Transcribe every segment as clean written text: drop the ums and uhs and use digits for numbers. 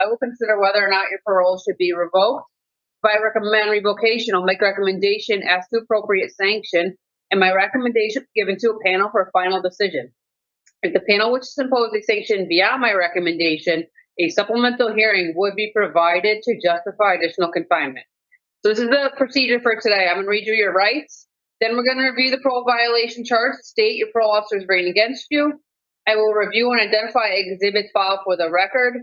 I will consider whether or not your parole should be revoked. If I recommend revocation, I'll make a recommendation as to appropriate sanction, and my recommendation is given to a panel for a final decision. If the panel wishes to impose a sanction beyond my recommendation, a supplemental hearing would be provided to justify additional confinement. So this is the procedure for today. I'm going to read you your rights. Then we're going to review the parole violation charge, state your parole officer is bringing against you. I will review and identify exhibits filed for the record.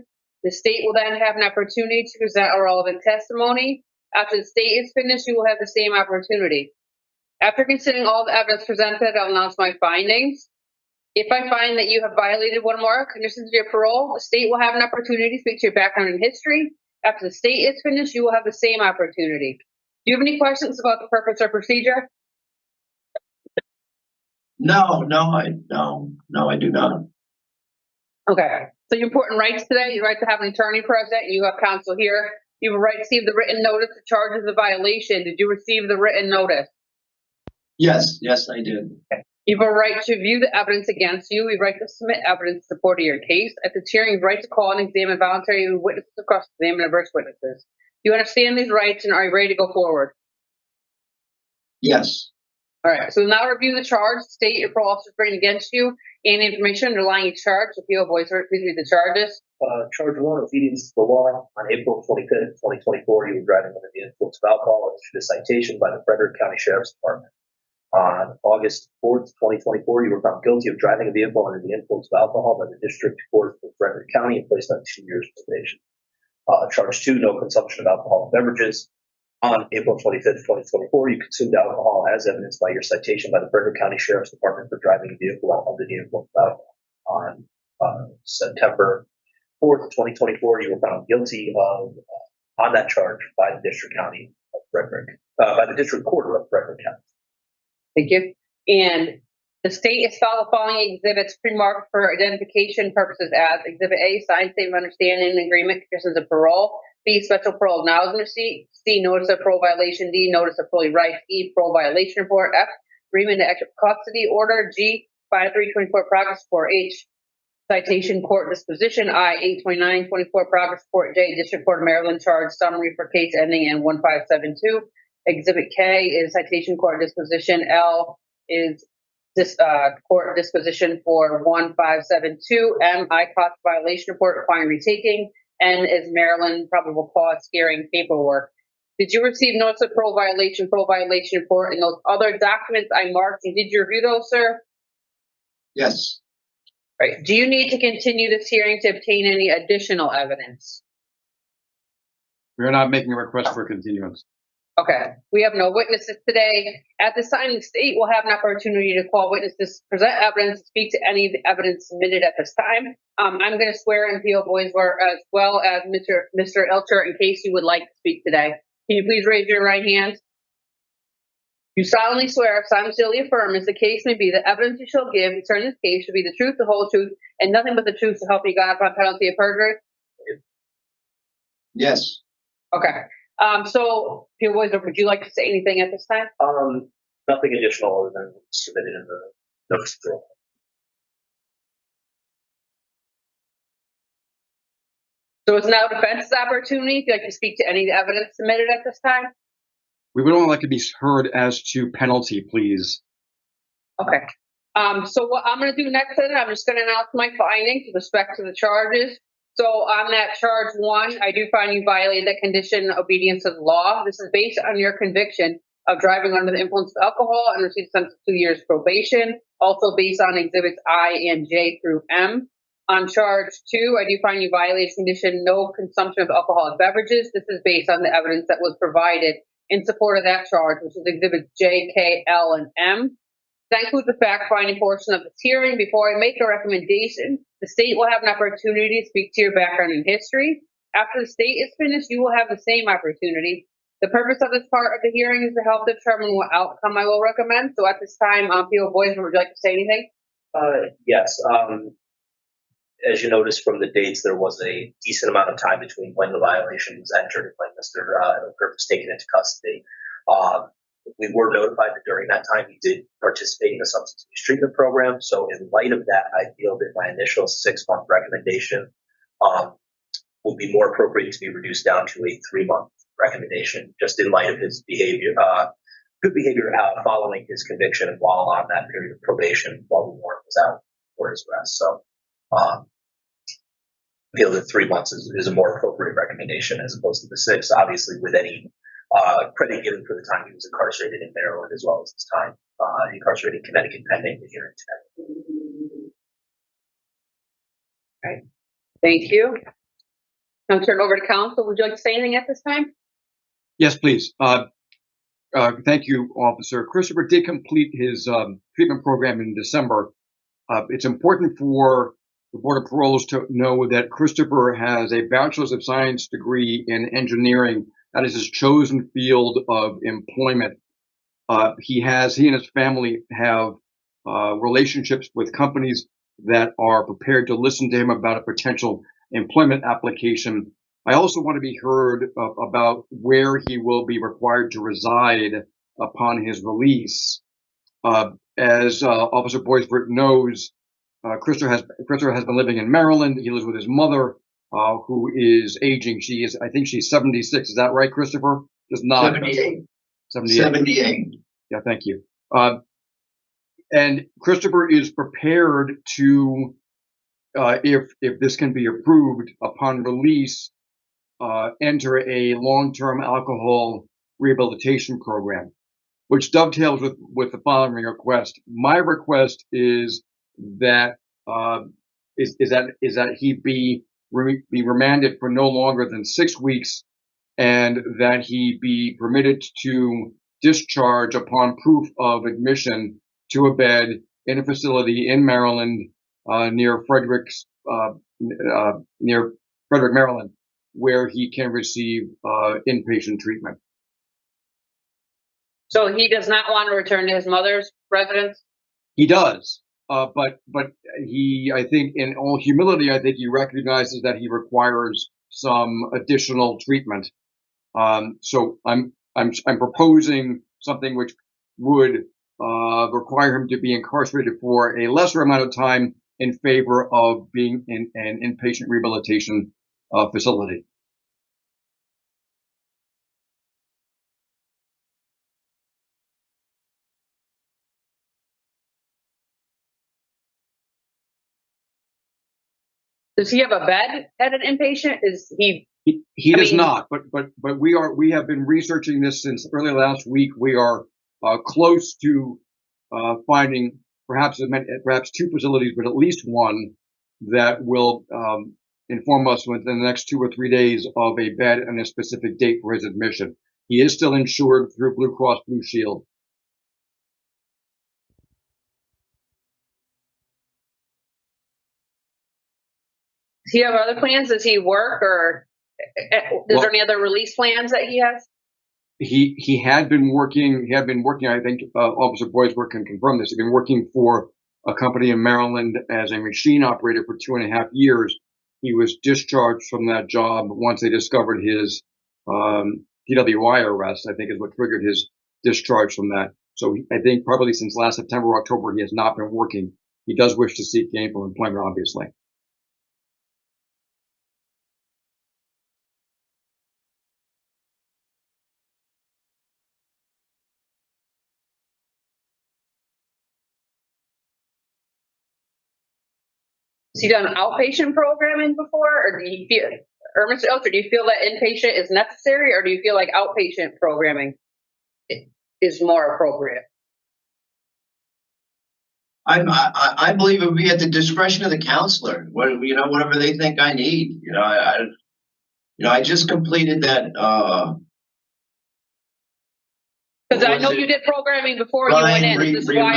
The state will then have an opportunity to present a relevant testimony. After the state is finished, you will have the same opportunity. After considering all the evidence presented, I'll announce my findings. If I find that you have violated one or more conditions of your parole, the state will have an opportunity to speak to your background and history. After the state is finished, you will have the same opportunity. Do you have any questions about the purpose or procedure? No, I do not. Okay. So your important rights today, your right to have an attorney present, you have counsel here. You have a right to receive the written notice of charges of violation. Did you receive the written notice? Yes, I did. You have a right to view the evidence against you. You have a right to submit evidence in support of your case. At the hearing, you have a right to call and examine voluntary witnesses across examine adverse witnesses. Do you understand these rights and are you ready to go forward? Yes. All right. So we'll now review the charge, state your parole officer bringing against you, and information underlying each charge. If you have voice, please read the charges. Charge 1, obedience to the law. On April 25th, 2024, you were driving under the influence of alcohol and issued a citation by the Frederick County Sheriff's Department. On August 4th, 2024, you were found guilty of driving a vehicle under the influence of alcohol by the District Court of Frederick County and placed on 2 years probation. Charge 2, no consumption of alcoholic beverages. On April 25th, 2024, you consumed alcohol as evidenced by your citation by the Frederick County Sheriff's Department for driving a vehicle under the influence of alcohol. On September 4th, 2024, you were found guilty of on that charge by the District County of Frederick, by the District Court of Frederick County. Thank you. And the state has filed the following exhibits pre-marked for identification purposes as Exhibit A, signed statement of understanding and agreement, conditions of parole. B, special parole acknowledgement receipt. C, notice of parole violation. D, notice of parole rights. E, parole violation report. F, agreement to extra custody order. G, 5324 progress report. H, citation court disposition. I, 82924 progress report. J, District Court of Maryland charge summary for case ending in 1572. Exhibit K is citation court disposition. L is this court disposition for 1572. M, I-COS violation report requiring retaking. N is Maryland probable cause hearing paperwork. Did you receive notice of parole violation report, and those other documents I marked? And did you review those, sir? Yes. Right. Do you need to continue this hearing to obtain any additional evidence? We're not making a request for continuance. Okay. We have no witnesses today. At this time, the state will have an opportunity to call witnesses, present evidence, speak to any of the evidence submitted at this time. I'm going to swear in P.O. Boisler as well as Mr. Elcher in case you would like to speak today. Can you please raise your right hand? You solemnly swear, solemnly affirm, as the case may be, the evidence you shall give concerning this case should be the truth, the whole truth, and nothing but the truth to help you God upon penalty of perjury? Yes. Okay. So, P.O. Boisler, would you like to say anything at this time? Nothing additional other than submitted in the notice of parole. So it's now defense's opportunity if you'd like to speak to any of the evidence submitted at this time. We would only like to be heard as to penalty, please. Okay. So what I'm going to do next, I'm just going to announce my findings with respect to the charges. So on that charge 1, I do find you violated that condition, obedience to the law. This is based on your conviction of driving under the influence of alcohol and received a sentence of 2 years probation. Also based on exhibits I and J through M. On charge 2, I do find you violated condition, no consumption of alcoholic beverages. This is based on the evidence that was provided in support of that charge, which is exhibits J, K, L, and M. That includes the fact-finding portion of this hearing. Before I make a recommendation, the state will have an opportunity to speak to your background and history. After the state is finished, you will have the same opportunity. The purpose of this part of the hearing is to help determine what outcome I will recommend. So at this time, P.O. Boisler, would you like to say anything? Yes. As you noticed from the dates, there was a decent amount of time between when the violation was entered and when Mr. Kirk was taken into custody. We were notified that during that time he did participate in a substance abuse treatment program. So in light of that, I feel that my initial 6-month recommendation will be more appropriate to be reduced down to a 3-month recommendation, just in light of his behavior, good behavior following his conviction and while on that period of probation while the warrant was out for his arrest. So I feel that 3 months is a more appropriate recommendation as opposed to the 6, obviously with any credit given for the time he was incarcerated in Maryland as well as his time incarcerated in Connecticut pending the hearing today. Okay. Thank you. I'll turn it over to counsel. Would you like to say anything at this time? Yes, please. Thank you, Officer. Christopher did complete his treatment program in December. It's important for the Board of Paroles to know that Christopher has a Bachelor's of Science degree in engineering. That is his chosen field of employment. He and his family have relationships with companies that are prepared to listen to him about a potential employment application. I also want to be heard about where he will be required to reside upon his release. As Officer Boisvert knows, Christopher has been living in Maryland. He lives with his mother, who is aging. I think she's 76. Is that right, Christopher? Just nod. 78. 78. 78. Yeah, thank you. And Christopher is prepared to, if this can be approved upon release, enter a long-term alcohol rehabilitation program, which dovetails with the following request. My request is that he be remanded for no longer than 6 weeks, and that he be permitted to discharge upon proof of admission to a bed in a facility in Maryland, near Frederick, Maryland, where he can receive inpatient treatment. So he does not want to return to his mother's residence? He does, but he, I think, in all humility, I think he recognizes that he requires some additional treatment. So I'm proposing something which would require him to be incarcerated for a lesser amount of time in favor of being in an inpatient rehabilitation facility. Does he have a bed at an inpatient? Is he? He does not, but we have been researching this since early last week. We are close to finding perhaps 2 facilities, but at least one that will inform us within the next 2 or 3 days of a bed and a specific date for his admission. He is still insured through Blue Cross Blue Shield. Does he have other plans? Does he work, or is there any other release plans that he has? He had been working. I think Officer Boisvert can confirm this. He'd been working for a company in Maryland as a machine operator for 2.5 years. He was discharged from that job once they discovered his DWI arrest, I think is what triggered his discharge from that. So I think probably since last September or October, he has not been working. He does wish to seek gainful employment, obviously. Has he done outpatient programming before, or do you feel, or Mr. Elster, do you feel that inpatient is necessary, or do you feel like outpatient programming is more appropriate? I believe it would be at the discretion of the counselor. Whatever they think I need. I just completed that. Because I know you did programming before you went in. This is why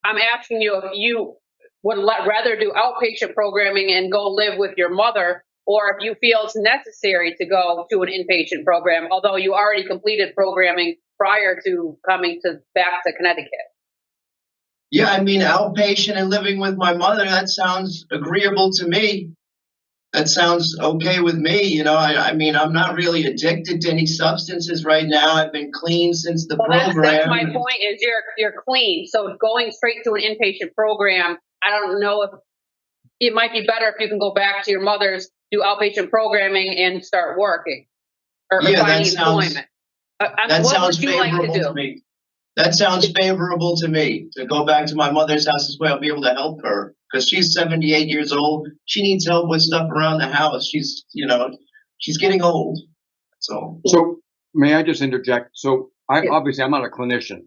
I'm asking you if you would rather do outpatient programming and go live with your mother, or if you feel it's necessary to go to an inpatient program, although you already completed programming prior to coming back to Connecticut. Yeah, outpatient and living with my mother, that sounds agreeable to me. That sounds okay with me. I'm not really addicted to any substances right now. I've been clean since the program. That's my point, is you're clean. So going straight to an inpatient program, I don't know if it might be better if you can go back to your mother's do outpatient programming and start working or Yeah, that finding sounds employment. that What sounds would you like to favorable do? to me. That sounds favorable to me, to go back to my mother's house. This way I'll be able to help her, because she's 78 years old. She needs help with stuff around the house. She's, she's getting old. So may I just interject? So obviously I'm not a clinician.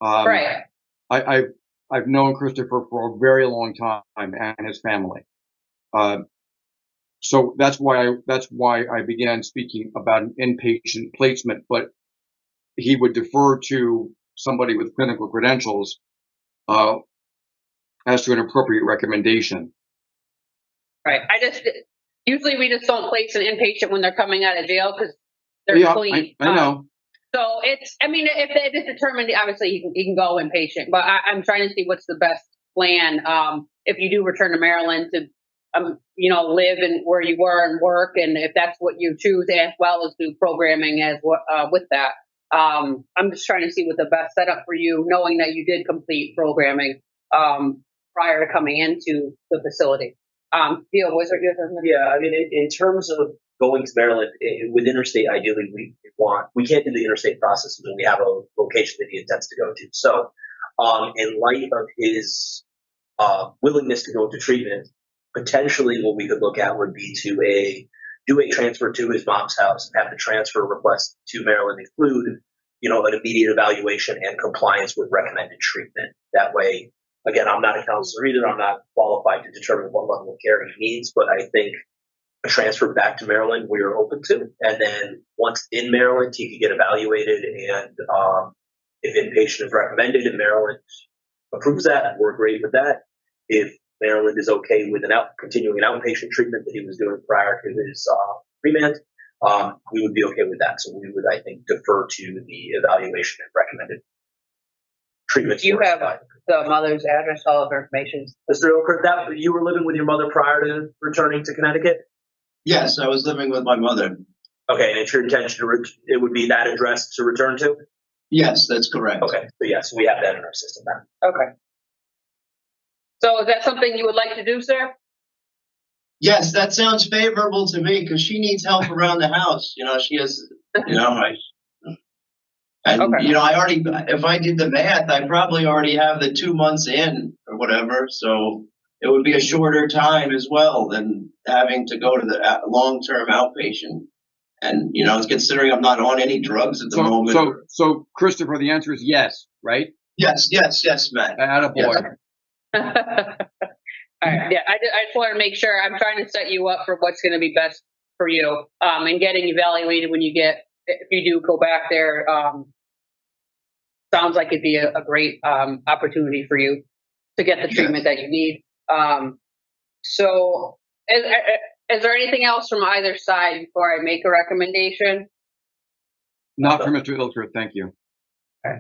Right. I've known Christopher for a very long time and his family. So that's why I began speaking about an inpatient placement, but he would defer to somebody with clinical credentials as to an appropriate recommendation. Right. Usually we just don't place an inpatient when they're coming out of jail because they're clean. I know. So if it is determined, obviously he can go inpatient, but I'm trying to see what's the best plan. If you do return to Maryland to, live in where you were and work, and if that's what you choose, as well as do programming with that. I'm just trying to see what the best setup for you, knowing that you did complete programming prior to coming into the facility. Theo, was there? Yeah, I mean, in terms of going to Maryland with interstate, ideally we can't do the interstate process when we have a location that he intends to go to. So, in light of his willingness to go into treatment, potentially what we could look at would be to do a transfer to his mom's house and have the transfer request to Maryland include, an immediate evaluation and compliance with recommended treatment. That way, again, I'm not a counselor either. I'm not qualified to determine what level of care he needs, but I think a transfer back to Maryland we are open to. And then once in Maryland, he could get evaluated, and if inpatient is recommended and Maryland approves that, we're great with that. If Maryland is okay with continuing an outpatient treatment that he was doing prior to his remand, we would be okay with that. So we would, I think, defer to the evaluation and recommended treatment. Do you have the mother's address, all of her information? Mr. Oker, that you were living with your mother prior to returning to Connecticut? yes, I was living with my mother. Okay, and it's your intention it would be that address to return to? Yes, that's correct. Okay, so yes, we have that in our system now. Okay. So is that something you would like to do, sir? Yes, that sounds favorable to me, because she needs help around the house. She has, and Okay. if I did the math, I probably already have the 2 months in or whatever. So it would be a shorter time as well than having to go to the long-term outpatient. And, considering I'm not on any drugs at the moment. So Christopher, the answer is yes, right? Yes, Matt. Attaboy. Yes. All right. Yeah, I just want to make sure. I'm trying to set you up for what's going to be best for you, and getting evaluated if you do go back there. Sounds like it'd be a great opportunity for you to get the treatment that you need. So is there anything else from either side before I make a recommendation? Not for Mr. Ilker, thank you. Okay.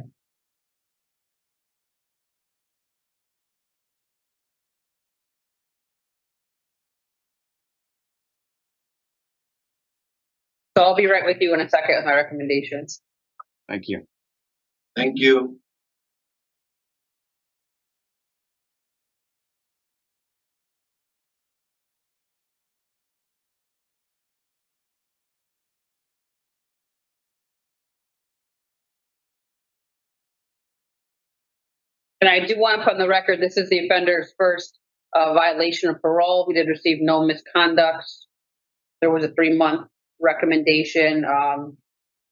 So I'll be right with you in a second with my recommendations. Thank you. Thank you. And I do want to put on the record, this is the offender's first violation of parole. He did receive no misconducts. There was a 3-month recommendation to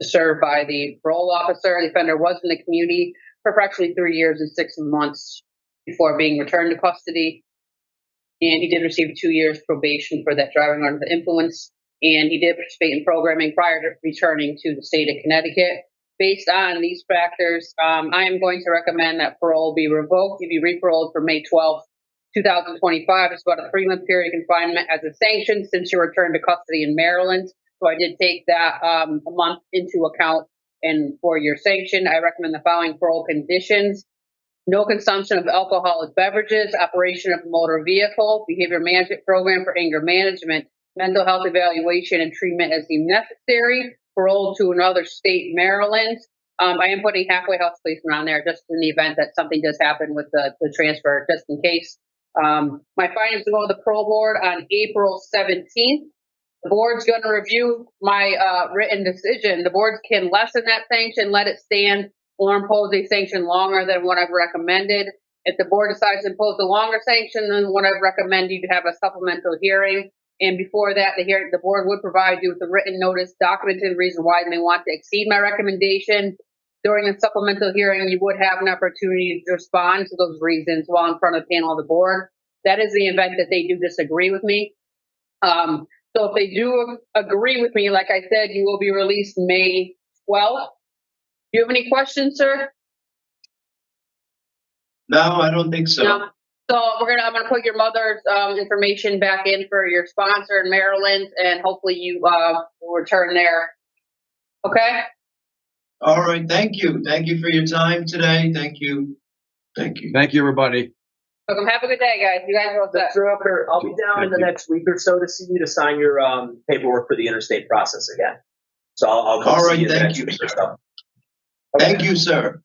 serve by the parole officer. The offender was in the community for approximately 3 years and 6 months before being returned to custody. And he did receive 2 years probation for that driving under the influence. And he did participate in programming prior to returning to the state of Connecticut. Based on these factors, I am going to recommend that parole be revoked. He'd be reparoled for May 12th, 2025. It's about a 3-month period of confinement as a sanction since your return to custody in Maryland. So I did take that a month into account. And for your sanction, I recommend the following parole conditions: no consumption of alcoholic beverages, operation of a motor vehicle, behavior management program for anger management, mental health evaluation and treatment as deemed necessary, parole to another state, Maryland. I am putting halfway house placement on there just in the event that something does happen with the transfer, just in case. My findings will go to the parole board on April 17th. The board's going to review my written decision. The board can lessen that sanction, let it stand, or impose a sanction longer than what I've recommended. If the board decides to impose a longer sanction than what I've recommended, you have a supplemental hearing. And before that, the board would provide you with a written notice documenting the reason why they want to exceed my recommendation. During the supplemental hearing, you would have an opportunity to respond to those reasons while in front of the panel of the board. That is the event that they do disagree with me. So if they do agree with me, like I said, you will be released May 12th. Do you have any questions, sir? No, I don't think so. No. So I'm gonna put your mother's information back in for your sponsor in Maryland, and hopefully you will return there. Okay. All right. Thank you. Thank you for your time today. Thank you. Thank you. Thank you, everybody. Welcome. Have a good day, guys. You guys are all set. Mr. Rucker, I'll be down in the next week or so to see you to sign your paperwork for the interstate process again. So I'll come All see right, you thank next you. week or so. Thank you, sir.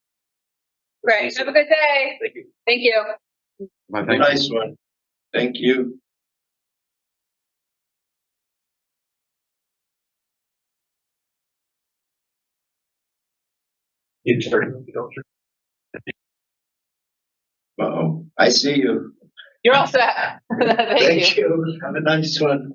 Great. Have a good day. Thank you. Thank you. Bye, thank you. Nice one. Thank you. Uh-oh. I see you. You're all set. Thank you. you. Have a nice one.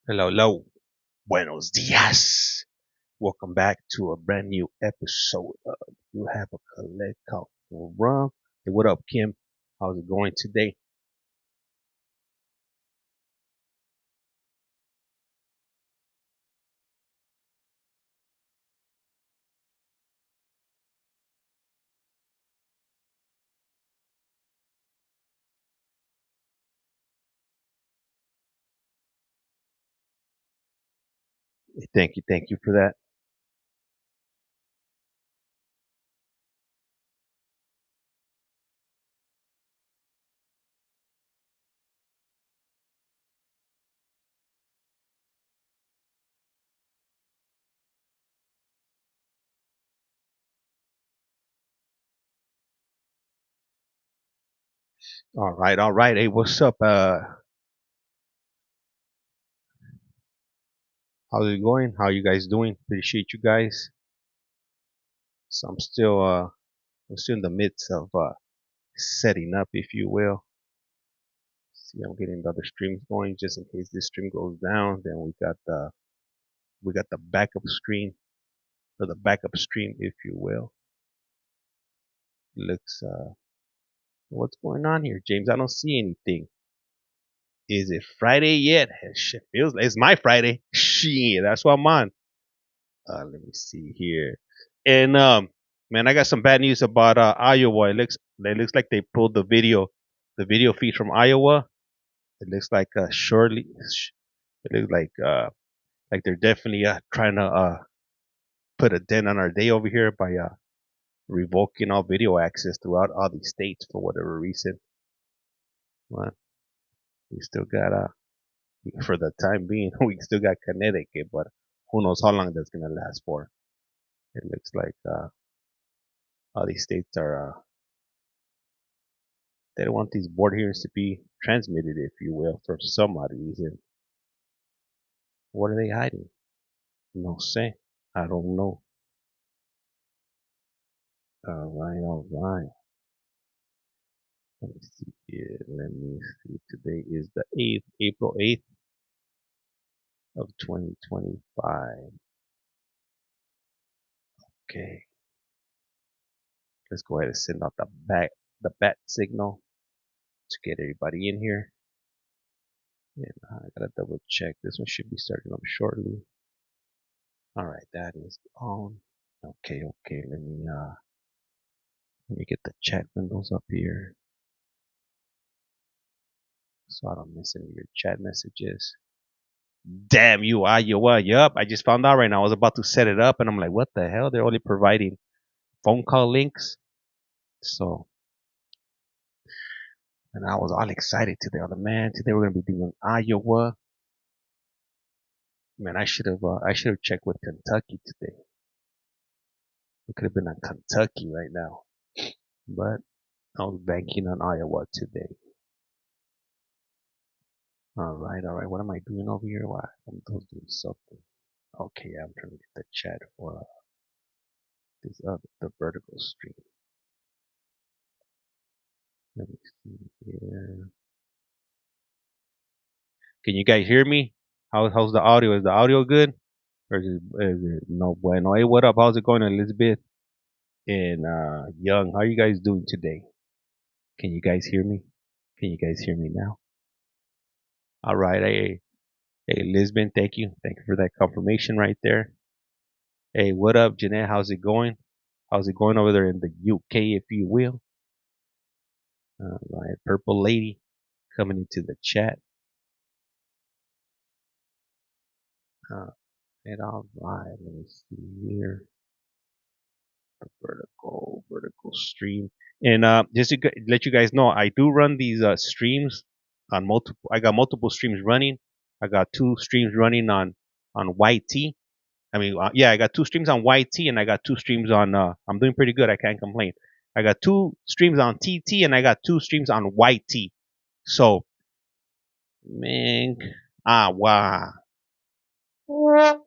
Hello, hello. Buenos dias. Welcome back to a brand new episode of You Have a Collect Call for Rum. Hey, what up, Kim? How's it going today? Thank you for that. All right. Hey, what's up? How's it going? How you guys doing? Appreciate you guys. So I'm still in the midst of setting up, if you will. See, I'm getting the other streams going just in case this stream goes down. Then we got the backup screen or the backup stream, if you will. Looks what's going on here, James? I don't see anything. Is it Friday yet? Shit feels like it's my Friday. Shit, that's what I'm on. Let me see here. And man, I got some bad news about Iowa. It looks like they pulled the video feed from Iowa. It looks like surely it looks like they're definitely trying to put a dent on our day over here by revoking all video access throughout all these states for whatever reason. Well, we still got for the time being, we still got Connecticut, but who knows how long that's gonna last for. It looks like all these states are they don't want these board hearings to be transmitted, if you will, for some odd reason. What are they hiding? No say. I don't know. All right. Let me see here. Let me see. Today is the 8th, April 8th of 2025. Okay. Let's go ahead and send out the bat signal to get everybody in here. And I gotta double check. This one should be starting up shortly. All right, that is on. Okay. Let me get the chat windows up here so I don't miss any of your chat messages. Damn you, Iowa. Yup, I just found out right now. I was about to set it up and I'm like, what the hell? They're only providing phone call links. So, and I was all excited today. Oh man, today we're gonna be doing Iowa. Man, I should have checked with Kentucky today. We could have been on Kentucky right now, but I was banking on Iowa today. All right. What am I doing over here? Why? I'm doing something. Okay, I'm trying to get the chat for this the vertical stream. Let me see here. Can you guys hear me? How's the audio? Is the audio good? Or is it no bueno? Hey, what up? How's it going, Elizabeth and Young? How are you guys doing today? Can you guys hear me? Can you guys hear me now? All right. Hey, Lisbon, thank you. Thank you for that confirmation right there. Hey, what up, Jeanette? How's it going? How's it going over there in the UK, if you will? All right, Purple Lady coming into the chat. And all right, let me see here. Vertical stream. And just to let you guys know, I do run these streams on multiple. I got multiple streams running. I got 2 streams running on YT. I mean, yeah, I got 2 streams on YT and I got 2 streams on. I'm doing pretty good. I can't complain. I got 2 streams on TT and I got 2 streams on YT. So, man, wow. Oh,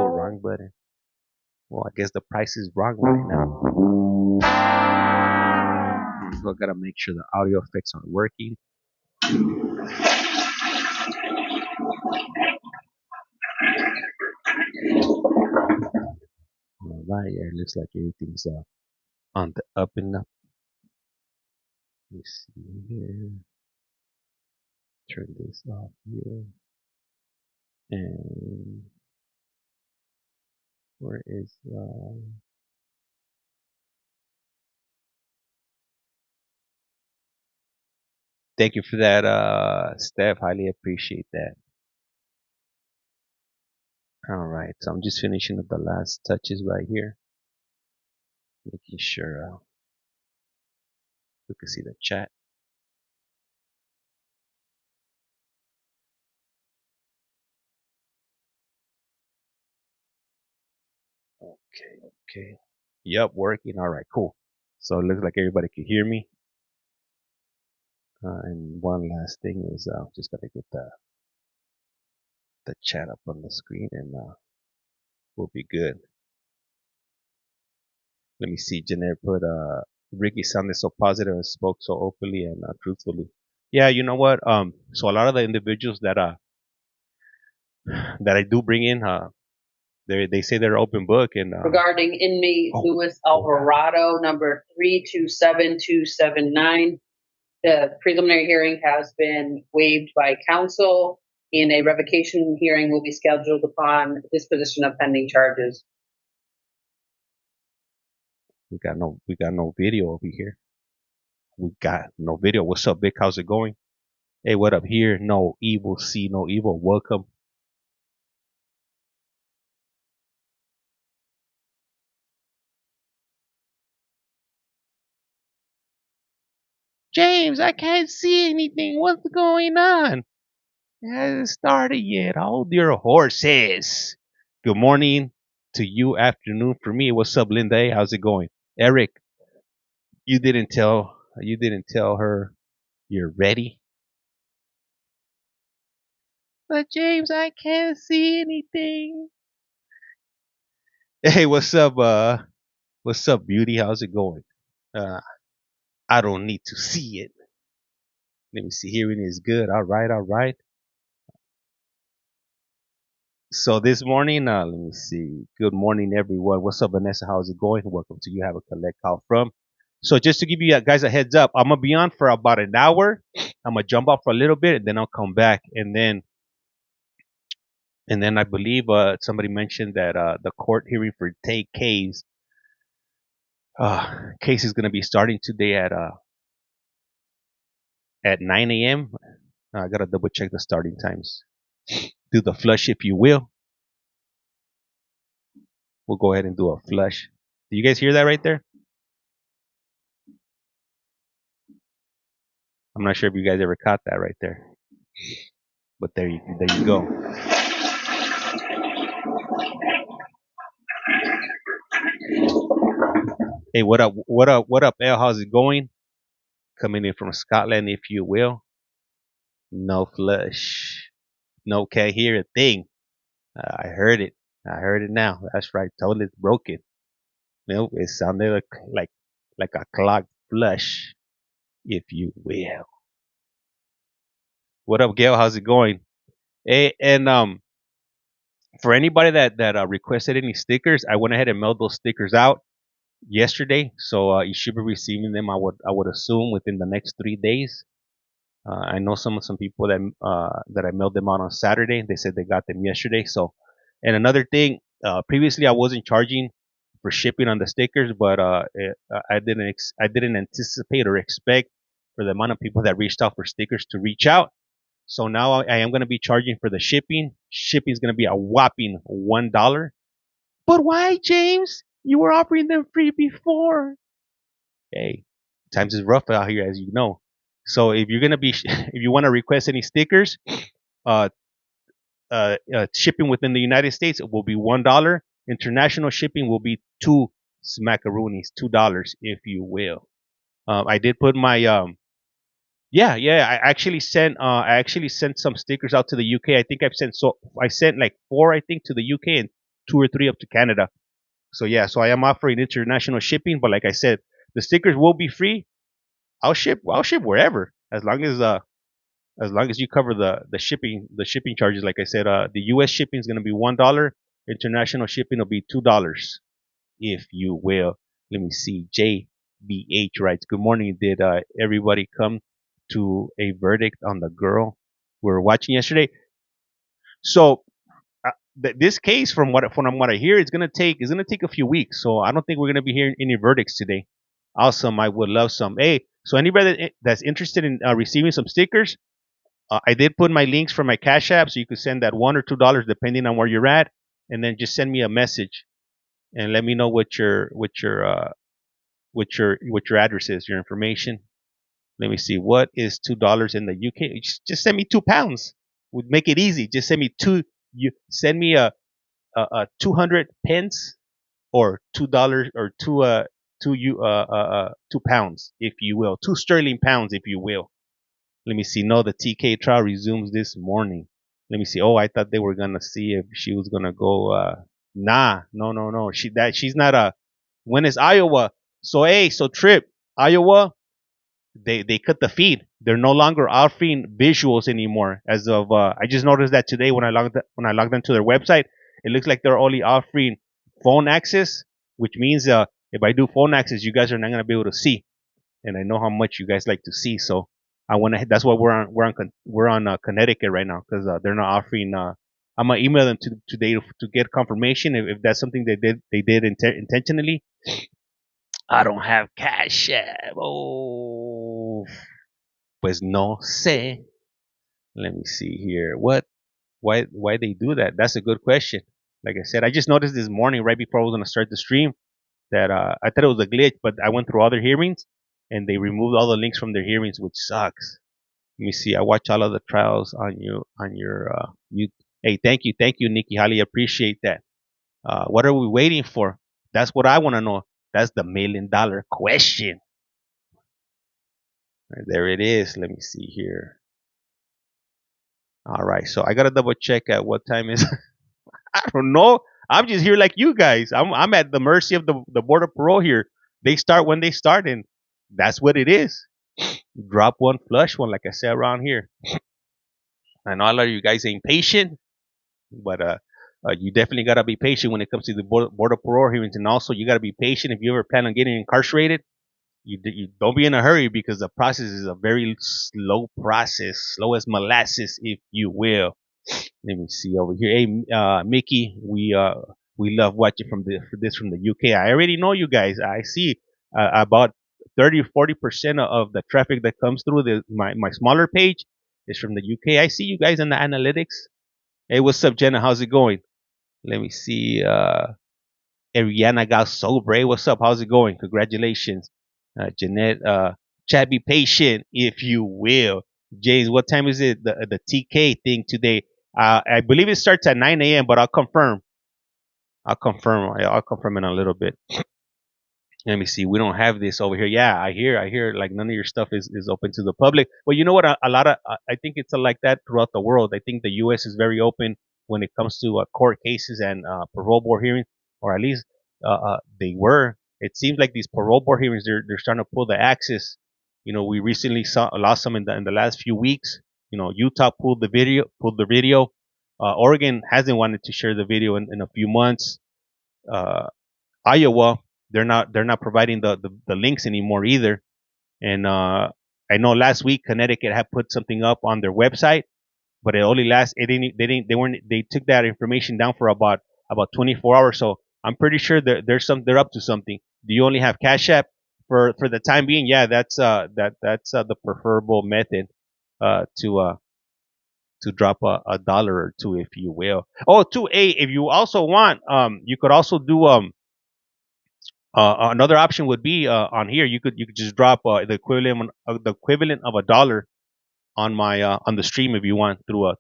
wrong button. Well, I guess the price is wrong right now. So I gotta make sure the audio effects are working. All right, yeah, it looks like everything's on the up and up. Let me see here. Turn this off here. And where is thank you for that, Steph. Highly appreciate that. All right, so I'm just finishing up the last touches right here, making sure we can see the chat. Okay. Yep, working. All right, cool. So it looks like everybody can hear me. And one last thing is just gotta get the chat up on the screen, and we'll be good. Let me see. Jeanette put Ricky sounded so positive and spoke so openly and truthfully. Yeah, you know what? So a lot of the individuals that I do bring in, they say they're open book and Regarding inmate Luis Alvarado, number 327279, the preliminary hearing has been waived by counsel, and a revocation hearing will be scheduled upon disposition of pending charges. we got no video over here. We got no video. What's up, Vic? How's it going? Hey, what up here? No evil, see no evil. Welcome. James, I can't see anything. What's going on? It hasn't started yet. Hold your horses. Good morning to you, afternoon for me. What's up, Linda? Hey, how's it going? Eric, you didn't tell her you're ready. But James, I can't see anything. Hey, what's up, beauty? How's it going? Uh, I don't need to see it. Let me see. Hearing is good. All right. So this morning, let me see. Good morning, everyone. What's up, Vanessa? How's it going? Welcome to You Have a Collect Call From. So just to give you guys a heads up, I'm gonna be on for about an hour. I'm gonna jump off for a little bit, and then I'll come back, and then I believe somebody mentioned that the court hearing for Tay Case case is gonna be starting today at 9 a.m. I gotta double check the starting times. Do the flush if you will. We'll go ahead and do a flush. Do you guys hear that right there? I'm not sure if you guys ever caught that right there, but there you go. Hey, what up, El? How's it going? Coming in from Scotland, if you will. No flush. No can't hear a thing. I heard it. I heard it now. That's right. Totally broken. Nope, it sounded like a clogged flush, if you will. What up, Gail? How's it going? Hey, and for anybody that requested any stickers, I went ahead and mailed those stickers out yesterday, so you should be receiving them. I would assume within the next 3 days. I know some people that I mailed them out on Saturday. They said they got them yesterday. So, and another thing, previously I wasn't charging for shipping on the stickers, but I didn't anticipate or expect for the amount of people that reached out for stickers to reach out. So now I am going to be charging for the shipping. Shipping is going to be a whopping $1. But why, James? You were offering them free before. Hey, times is rough out here, as you know. So if you're gonna be, if you want to request any stickers, uh, shipping within the United States will be $1. International shipping will be smackaroonies, $2, if you will. I did put my yeah. I actually sent some stickers out to the UK. I think I sent like 4, I think, to the UK and 2 or 3 up to Canada. So yeah, so I am offering international shipping, but like I said, the stickers will be free. I'll ship wherever, as long as as long as you cover the shipping charges. Like I said, the U.S. shipping is going to be $1. International shipping will be $2, if you will. Let me see. JBH writes, "Good morning. Did everybody come to a verdict on the girl we were watching yesterday?" So this case, from what I hear, it's gonna take a few weeks. So I don't think we're gonna be hearing any verdicts today. Awesome. I would love some. Hey, so anybody that's interested in receiving some stickers, I did put my links for my Cash App, so you could send that $1 or $2 depending on where you're at, and then just send me a message and let me know what your address is, your information. Let me see. What is $2 in the UK? Just send me £2. Would make it easy. Just send me two. You send me a 200 pence or $2 or £2, if you will, £2 if you will. Let me see. No, the TK trial resumes this morning. Let me see. Oh, I thought they were gonna see if she was gonna go. Nah, no. She's not a. When is Iowa? So hey, so Trip, Iowa, they cut the feed. They're no longer offering visuals anymore. As of I just noticed that today when I logged onto their website, it looks like they're only offering phone access, which means if I do phone access, you guys are not gonna be able to see, and I know how much you guys like to see. So I want to. That's why we're on Connecticut right now, because they're not offering. I'm gonna email them today to get confirmation if that's something they did intentionally. I don't have Cash App. Oh, pues no sé. Let me see here. Why they do that? That's a good question. Like I said, I just noticed this morning right before I was gonna start the stream that I thought it was a glitch, but I went through other hearings and they removed all the links from their hearings, which sucks. Let me see. I watch all of the trials on your. Hey, thank you, Nikki. Highly appreciate that. What are we waiting for? That's what I want to know. That's the $1 million question. There it is. Let me see here. All right, so I gotta double check at what time is. I don't know. I'm just here like you guys. I'm at the mercy of the board of parole here. They start when they start, and that's what it is. Drop one, flush one, like I said around here. I know a lot of you guys ain't patient, but you definitely gotta be patient when it comes to the board of parole hearings, and also you gotta be patient if you ever plan on getting incarcerated. You don't be in a hurry because the process is a very slow process, slow as molasses, if you will. Let me see over here. Hey, Mickey, we love watching from the UK. I already know you guys. I see about 30-40% of the traffic that comes through my smaller page is from the UK. I see you guys in the analytics. Hey, what's up, Jenna? How's it going? Let me see. Ariana got sober. Hey, what's up? How's it going? Congratulations, Jeanette. Chad, be patient, if you will. James, what time is it? The TK thing today. I believe it starts at 9 a.m., but I'll confirm. I'll confirm in a little bit. Let me see. We don't have this over here. Yeah, I hear like none of your stuff is open to the public. Well, you know what? A lot of I think it's like that throughout the world. I think the U.S. is very open when it comes to court cases and parole board hearings, or at least they were. It seems like these parole board hearings they're starting to pull the axis. We recently lost some in the last few weeks. Utah pulled the video. Oregon hasn't wanted to share the video in a few months. Uh, Iowa, they're not providing the links anymore either. And I know last week Connecticut had put something up on their website, but they took that information down for about 24 hours. So I'm pretty sure that they're up to something. Do you only have Cash App for the time being? Yeah, that's the preferable method to drop a dollar or two, if you will. Oh, if you also want, you could also do another option would be on here. You could just drop the equivalent of $1 on my on the stream if you want through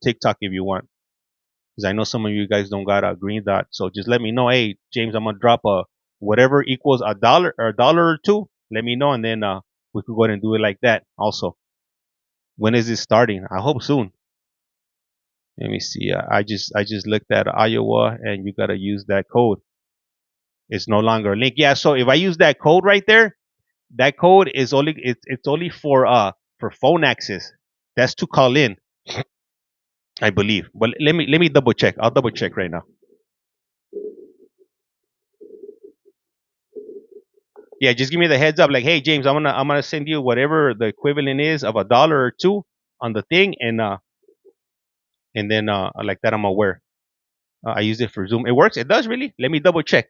TikTok if you want, because I know some of you guys don't got a green dot. So just let me know. Hey, James, I'm gonna drop whatever equals $1 or two. Let me know, and then we could go ahead and do it like that. Also, when is this starting? I hope soon. Let me see. I just looked at Iowa, and you gotta use that code. It's no longer a link. Yeah. So if I use that code right there, that code is only it's only for phone access. That's to call in, I believe. But let me double check. I'll double check right now. Yeah, just give me the heads up. Like, hey, James, I'm gonna send you whatever the equivalent is of $1 or $2 on the thing, and then like that I'm aware. I use it for Zoom. It works. It does really. Let me double check.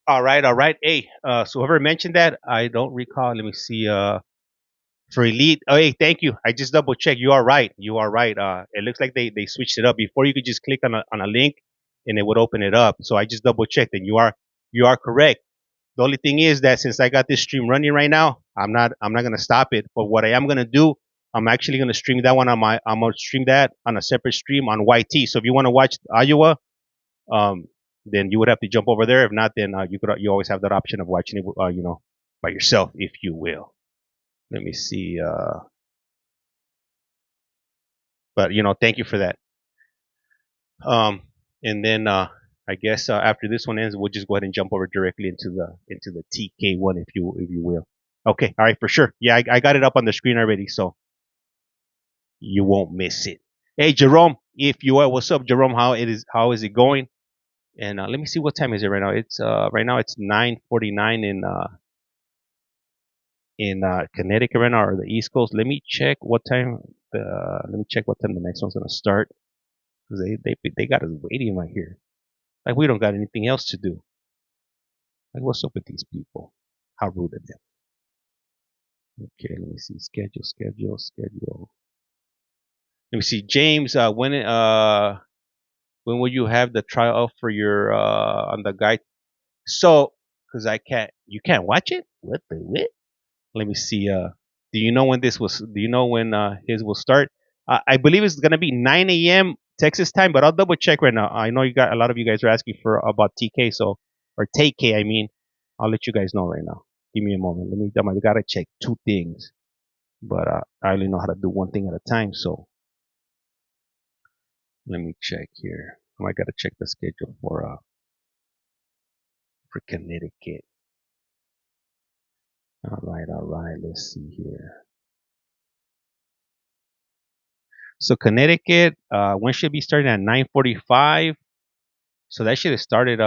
All right, all right. Hey, so whoever mentioned that, I don't recall. Let me see. For Elite, oh hey, thank you. I just double checked. You are right. You are right. It looks like they switched it up. Before you could just click on a link and it would open it up. So I just double checked, and you are correct. The only thing is that since I got this stream running right now, I'm not gonna stop it. But what I am gonna do, I'm actually gonna stream that one on my I'm gonna stream that on a separate stream on YT. So if you want to watch Iowa, um, then you would have to jump over there. If not, then you always have that option of watching it, by yourself, if you will. Let me see. But thank you for that. Um, and then I guess after this one ends, we'll just go ahead and jump over directly into the TK one, if you will. Okay, all right, for sure. Yeah, I got it up on the screen already, so you won't miss it. Hey, Jerome, if you are, what's up, Jerome? How is it going? And let me see, what time is it right now. It's right now it's 9:49 in Connecticut right now, or the East Coast. Let me check what time the next one's gonna start. Because they got us waiting right here. Like we don't got anything else to do. Like what's up with these people? How rude of them. Okay, let me see. Schedule. Let me see. James, when will you have the trial for your on the guide? So, because you can't watch it. What the what? Let me see. Do you know when this was? Do you know when his will start? I believe it's gonna be 9 a.m. Texas time, but I'll double check right now. I know you got a lot of you guys are asking for about TK, so or TK. I mean, I'll let you guys know right now. Give me a moment. I gotta check two things, but I only know how to do one thing at a time. So let me check here. I gotta check the schedule for Connecticut. All right. Let's see here. So Connecticut, when should be starting at 9:45. So that should have started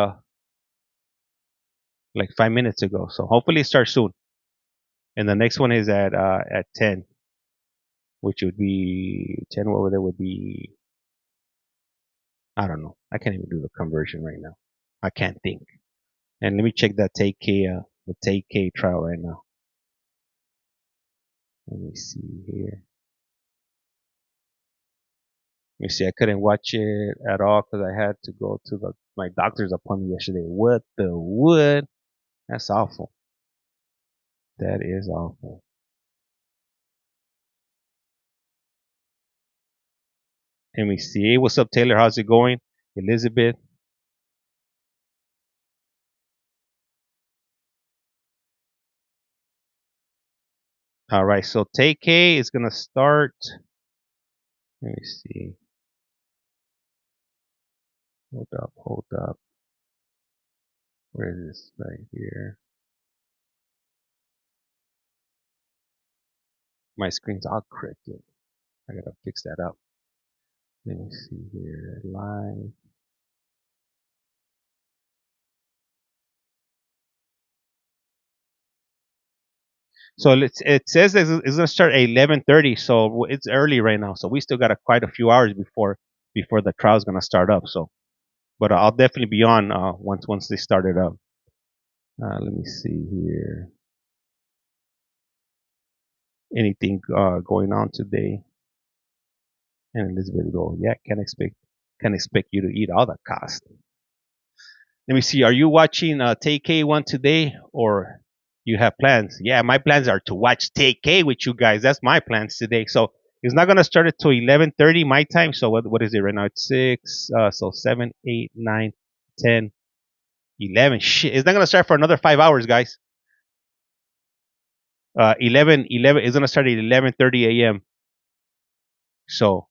like 5 minutes ago. So hopefully it starts soon. And the next one is at 10, which would be 10. What would it would be? I don't know. I can't even do the conversion right now. I can't think. And let me check that the Take K trial right now. Let me see here. Let me see. I couldn't watch it at all because I had to go to my doctor's appointment yesterday. What the wood? That's awful. That is awful. Let me see. What's up, Taylor? How's it going? Elizabeth. All right. So Take K is gonna start. Let me see. Hold up. Where is this? Right here. My screen's all crooked. I gotta fix that up. Let me see here. Live. So it says that it's gonna start at 11:30. So it's early right now. So we still got quite a few hours before the trial's gonna start up. So, but I'll definitely be on once they start it up. Let me see here. Anything going on today? And Elizabeth go, yeah, can expect you to eat all the cost. Let me see. Are you watching Take K one today, or you have plans? Yeah, my plans are to watch Take K with you guys. That's my plans today. So it's not gonna start until 11:30 my time. So what is it right now? It's 6. So 7, 8, 9, 10, 11. Shit, it's not gonna start for another 5 hours, guys. 11. It's gonna start at 11:30 a.m. So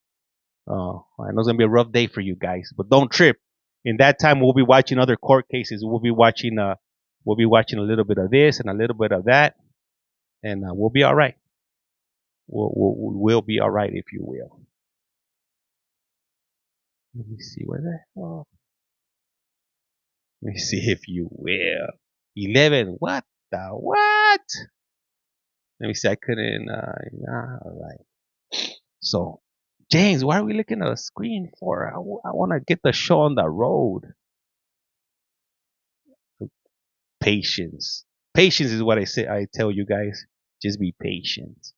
I know it's gonna be a rough day for you guys, but don't trip. In that time, we'll be watching other court cases. We'll be watching a little bit of this and a little bit of that, and we'll be all right. We'll be all right, if you will. Let me see where the hell. Let me see if you will. 11. What the what? Let me see. I couldn't. All right. So, James, why are we looking at a screen for? I want to get the show on the road. Patience. Patience is what I say. I tell you guys. Just be patient.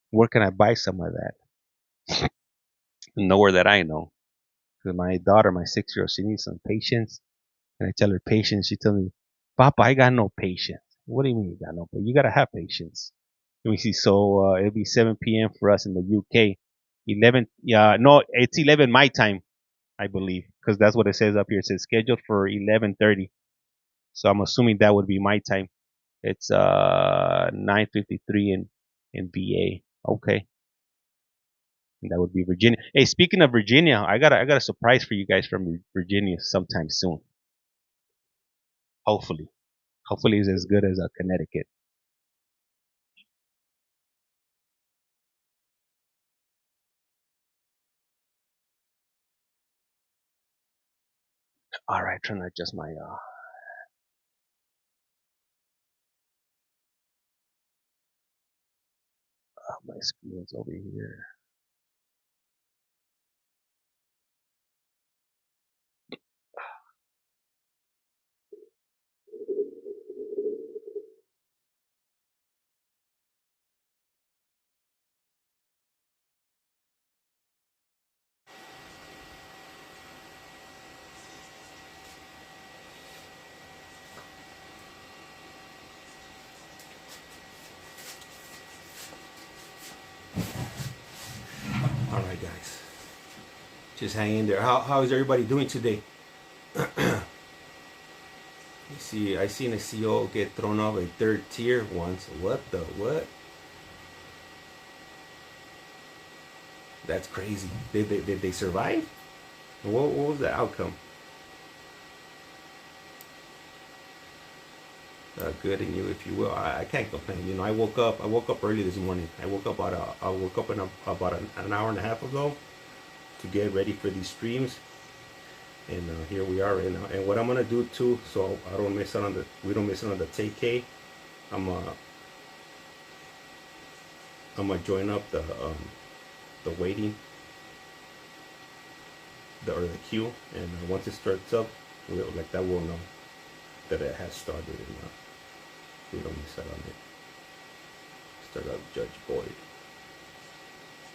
Where can I buy some of that? Nowhere that I know. Because my daughter, my 6-year-old, she needs some patience. And I tell her patience. She tells me, Papa, I got no patience. What do you mean you got no patience? You got to have patience. Let me see. So it'll be 7 p.m. for us in the UK. 11. Yeah, no, it's 11 my time, I believe. Because that's what it says up here. It says scheduled for 11:30. So I'm assuming that would be my time. It's 9:53 in BA. Okay. And that would be Virginia. Hey, speaking of Virginia, I got a surprise for you guys from Virginia sometime soon. Hopefully. Hopefully it's as good as Connecticut. All right, trying to adjust my screens over here. Just hang in there. How is everybody doing today? You see, I seen a CO get thrown off a 3rd tier once. What the what? That's crazy. Did they survive? What was the outcome? Good in you, if you will. I can't complain. You know, I woke up early this morning. I woke up about an hour and a half ago to get ready for these streams, and here we are right now. And what I'm gonna do too, so we don't miss it on the TK. I'm gonna join up the waiting, or the queue, and once it starts up, we'll know that it has started, and we don't miss out on it. Start up Judge Boyd.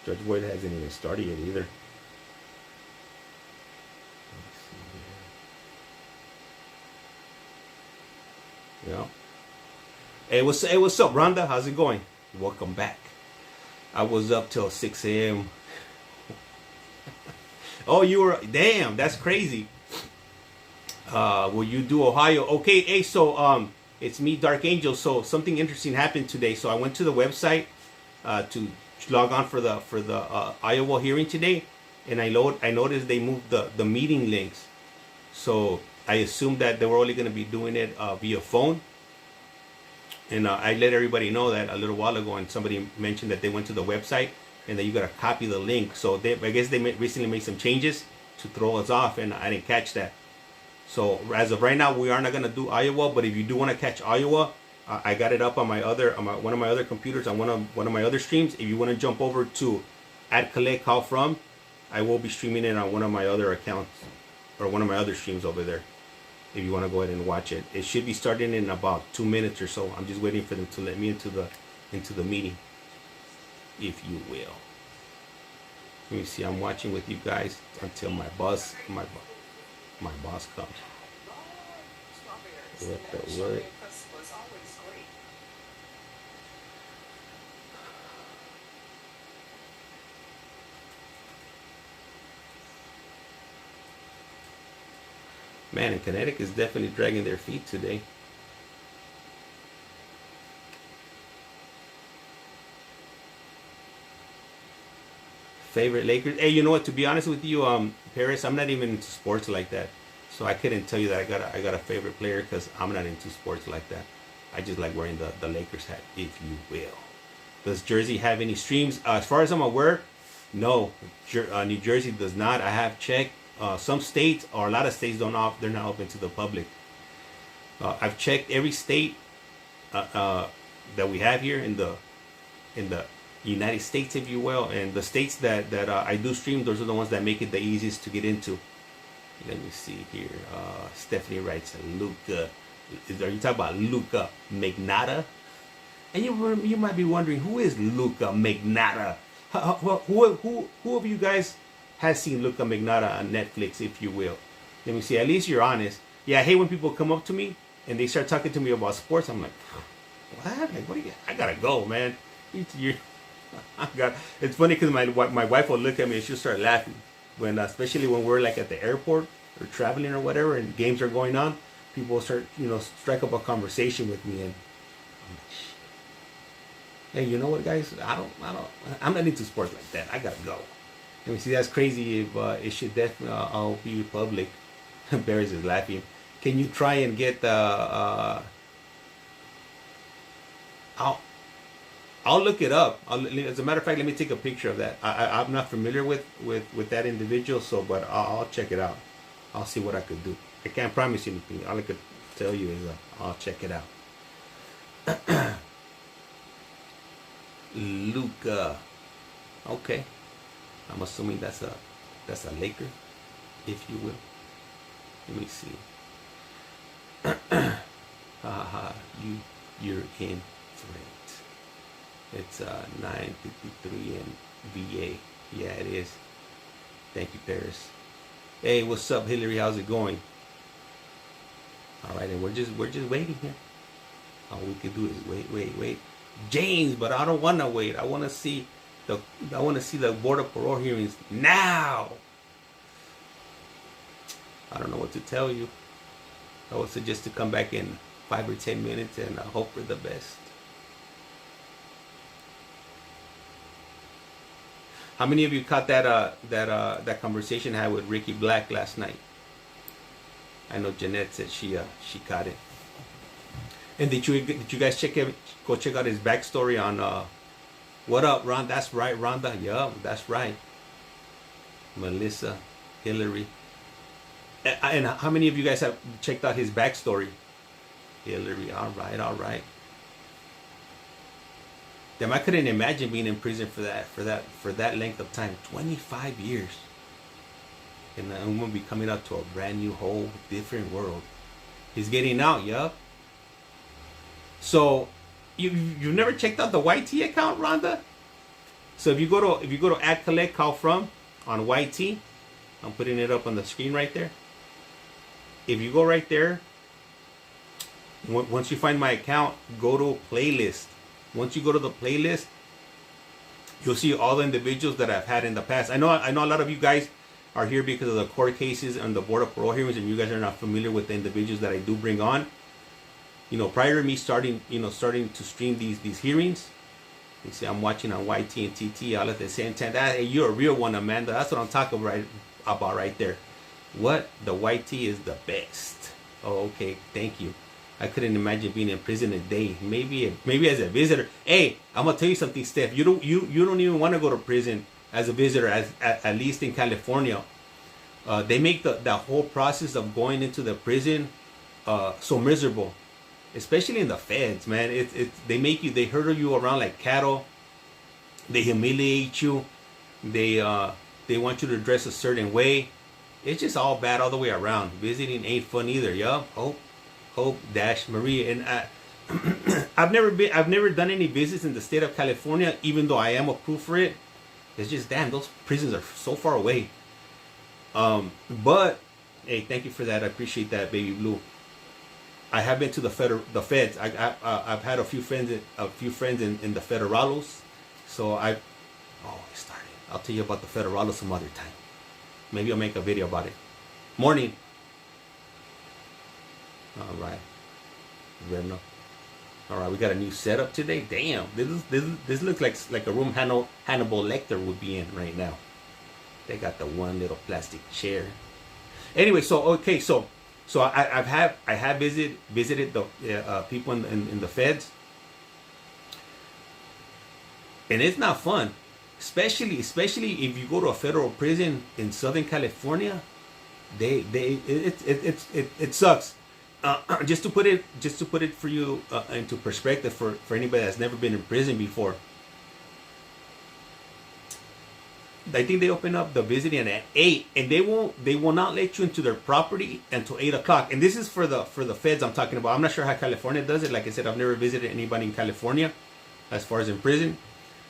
Judge Boyd hasn't even started yet either. Let's see here. Yeah. Hey, what's up, Rhonda? How's it going? Welcome back. I was up till 6 a.m. Oh, you were, damn, that's crazy. Will you do Ohio? Okay, hey, so it's me, Dark Angel. So something interesting happened today. So I went to the website to log on for the Iowa hearing today, and I noticed they moved the meeting links. So I assumed that they were only going to be doing it via phone. And I let everybody know that a little while ago, and somebody mentioned that they went to the website and that you got to copy the link. So I guess they recently made some changes to throw us off, and I didn't catch that. So as of right now, we are not going to do Iowa. But if you do want to catch Iowa, I got it up on one of my other computers, on one of my other streams. If you want to jump over to @CollectCallFrom, I will be streaming it on one of my other accounts, or one of my other streams over there. If you want to go ahead and watch it, it should be starting in about 2 minutes or so. I'm just waiting for them to let me into the meeting, if you will. Let me see. I'm watching with you guys until my boss comes. What the what? Man, and Connecticut is definitely dragging their feet today. Favorite Lakers? Hey, you know what? To be honest with you, Paris, I'm not even into sports like that, so I couldn't tell you that I got a favorite player, because I'm not into sports like that. I just like wearing the Lakers hat, if you will. Does Jersey have any streams? As far as I'm aware, no. New Jersey does not. I have checked. Some states, or a lot of states, they're not open to the public. I've checked every state that we have here in the United States, if you will, and the states that I do stream, those are the ones that make it the easiest to get into. Let me see here. Stephanie writes, Luca. Are you talking about Luca Magnotta? And you might be wondering, who is Luca Magnotta? Who of you guys has seen Luca Magnotta on Netflix, if you will? Let me see. At least you're honest. Yeah, I hate when people come up to me and they start talking to me about sports. I'm like, what? Like, what? I gotta go, man. It's funny because my wife will look at me and she'll start laughing when, especially when we're like at the airport or traveling or whatever, and games are going on. People will start, strike up a conversation with me, and I'm like, hey, you know what, guys? I'm not into sports like that. I gotta go. Let me see. That's crazy. If it should definitely all be public. Barris is laughing. Can you try and get the? I'll look it up. As a matter of fact, let me take a picture of that. I'm not familiar with that individual, but I'll check it out. I'll see what I could do. I can't promise you anything. All I could tell you is I'll check it out. Luca. Okay. I'm assuming that's a Laker, if you will. Let me see. You're in threat. It's 9:53 in VA. Yeah, it is. Thank you, Paris. Hey, what's up, Hillary? How's it going? All right, and we're just waiting here. All we can do is wait. James, but I don't want to wait. I want to see the Board of Parole hearings now. I don't know what to tell you. I would suggest to come back in 5 or 10 minutes and hope for the best. How many of you caught that conversation I had with Ricky Black last night? I know Jeanette said she caught it. And did you guys go check out his backstory on what up, Ron? That's right, Rhonda. Yeah, that's right. Melissa, Hillary. And how many of you guys have checked out his backstory? Hillary, all right. Damn, I couldn't imagine being in prison for that length of time. 25 years. And I'm gonna be coming out to a brand new, whole different world. He's getting out, yup. So you've never checked out the YT account, Rhonda? So if you go to add collect call from on YT, I'm putting it up on the screen right there. If you go right there, once you find my account, go to playlist. Once you go to the playlist, you'll see all the individuals that I've had in the past. I know a lot of you guys are here because of the court cases and the Board of Parole hearings, and you guys are not familiar with the individuals that I do bring on. You know, prior to me starting to stream these hearings, you see, I'm watching on YT and TT all at the same time. Hey, you're a real one, Amanda. That's what I'm talking about right there. What? The YT is the best. Oh, okay. Thank you. I couldn't imagine being in prison a day. Maybe as a visitor. Hey, I'm gonna tell you something, Steph. You don't even want to go to prison as a visitor, at least in California. They make the whole process of going into the prison so miserable, especially in the feds, man. They hurdle you around like cattle. They humiliate you. They want you to dress a certain way. It's just all bad all the way around. Visiting ain't fun either, yo. Hope dash Marie. And I've never done any visits in the state of California, even though I am approved for it. It's just, damn, those prisons are so far away. But hey, thank you for that. I appreciate that, Baby Blue. I have been to the feds. I've had a few friends in the federalos. So it started. I'll tell you about the federalos some other time. Maybe I'll make a video about it. Morning. All right. Reno. All right, we got a new setup today. Damn, this looks like a room Hannibal Lecter would be in right now. They got the one little plastic chair. Anyway, so I have visited the people in the feds, and it's not fun, especially if you go to a federal prison in Southern California. It sucks. Just to put it for you into perspective for anybody that's never been in prison before. I think they open up the visiting at 8, and they will not let you into their property until 8 o'clock. And this is for the feds I'm talking about. I'm not sure how California does it. Like I said, I've never visited anybody in California as far as in prison.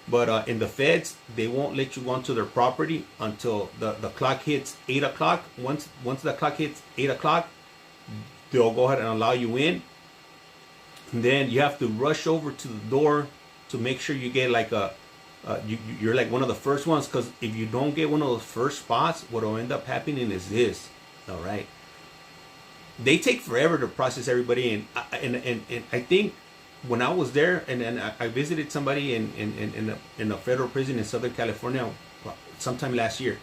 But in the feds, they won't let you go onto their property until the clock hits 8 o'clock. Once the clock hits 8 o'clock, they'll go ahead and allow you in. And then you have to rush over to the door to make sure you get like you're like one of the first ones, because if you don't get one of those first spots, what will end up happening is this. All right, they take forever to process everybody, and I think when I was there and I visited somebody in a federal prison in Southern California sometime last year,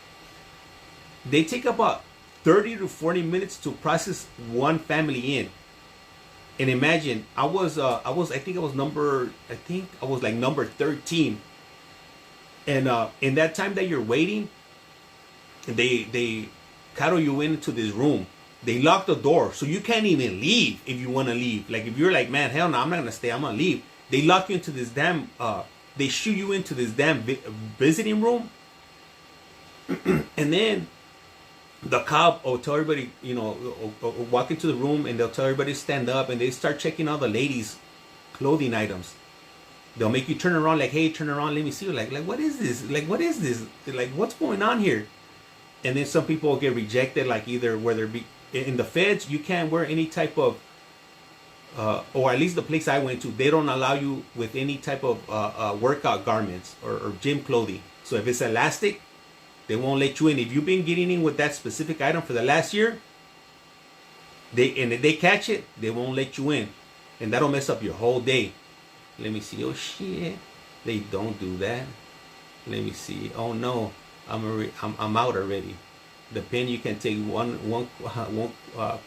they take about 30 to 40 minutes to process one family in. And imagine, I was number 13. And in that time that you're waiting, they cattle you into this room. They lock the door, so you can't even leave if you want to leave. Like if you're like, man, hell no, I'm not gonna stay, I'm gonna leave. They lock you into this damn, they shoot you into this damn visiting room. And then the cop will tell everybody, walk into the room, and they'll tell everybody to stand up, and they start checking all the ladies' clothing items. They'll make you turn around, like, hey, turn around, let me see you. Like what is this? Like, what is this? Like, what's going on here? And then some people will get rejected, like either whether it be in the feds, you can't wear any type of, or at least the place I went to, they don't allow you with any type of workout garments or gym clothing. So if it's elastic, they won't let you in. If you've been getting in with that specific item for the last year, If they catch it, they won't let you in, and that'll mess up your whole day. Let me see. Oh shit, they don't do that. Let me see. Oh no, I'm out already. The pin, you can take one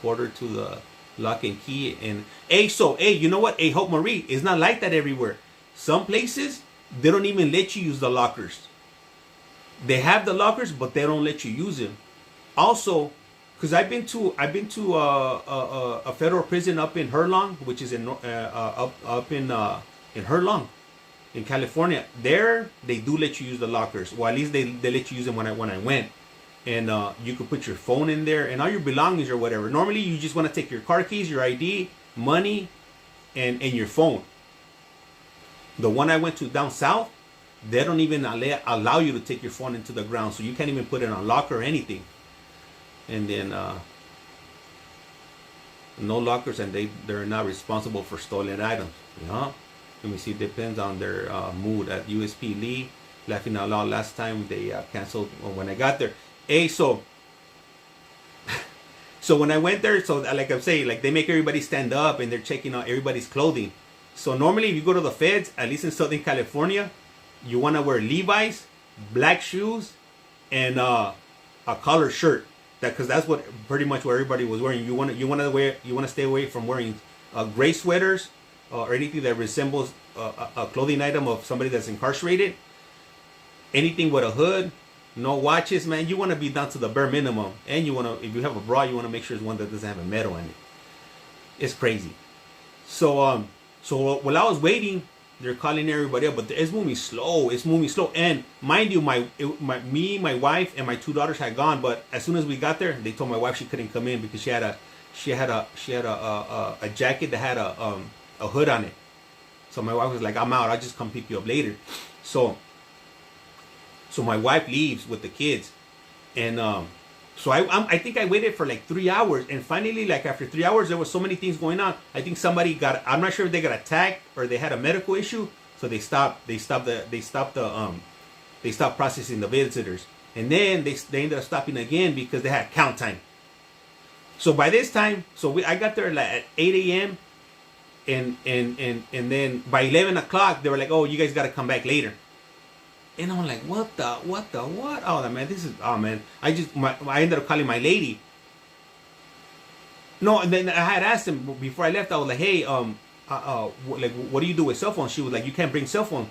quarter to the lock and key. And hey, you know what? Hey, Hope Marie, it's not like that everywhere. Some places they don't even let you use the lockers. They have the lockers, but they don't let you use them. Also, because I've been to a federal prison up in Herlong, which is up in Herlong, in California. There they do let you use the lockers. Well, at least they let you use them when I went. And you could put your phone in there and all your belongings or whatever. Normally, you just want to take your car keys, your ID, money, and your phone. The one I went to down south, they don't even allow you to take your phone into the ground, so you can't even put it on locker or anything. And then no lockers, and they're not responsible for stolen items. Let me see. Depends on their mood. At USP Lee, laughing out loud. Last time they canceled when I got there. Hey, so when I went there, so like I'm saying, like they make everybody stand up and they're checking out everybody's clothing. So normally if you go to the feds, at least in Southern California, you want to wear Levi's, black shoes, and a collared shirt. Because that's what pretty much what everybody was wearing. You want to stay away from wearing gray sweaters or anything that resembles a clothing item of somebody that's incarcerated. Anything with a hood. No watches, man. You want to be down to the bare minimum, and you want to, if you have a bra, you want to make sure it's one that doesn't have a medal in it. It's crazy. So while I was waiting, they're calling everybody up, but it's moving slow. And mind you, my wife, and my two daughters had gone, but as soon as we got there, they told my wife she couldn't come in because she had a jacket that had a hood on it. So my wife was like, "I'm out. I'll just come pick you up later." So my wife leaves with the kids, and so I think I waited for like 3 hours, and finally, like after 3 hours, there was so many things going on. I think somebody got, I'm not sure if they got attacked or they had a medical issue, so they stopped processing the visitors, and then they ended up stopping again because they had count time. So by this time, I got there like at 8 a.m. and then by 11 o'clock they were like, "Oh, you guys got to come back later." And I'm like, what? Oh, man, I ended up calling my lady. No, and then I had asked him before I left. I was like, "Hey, what do you do with cell phones?" She was like, "You can't bring cell phone."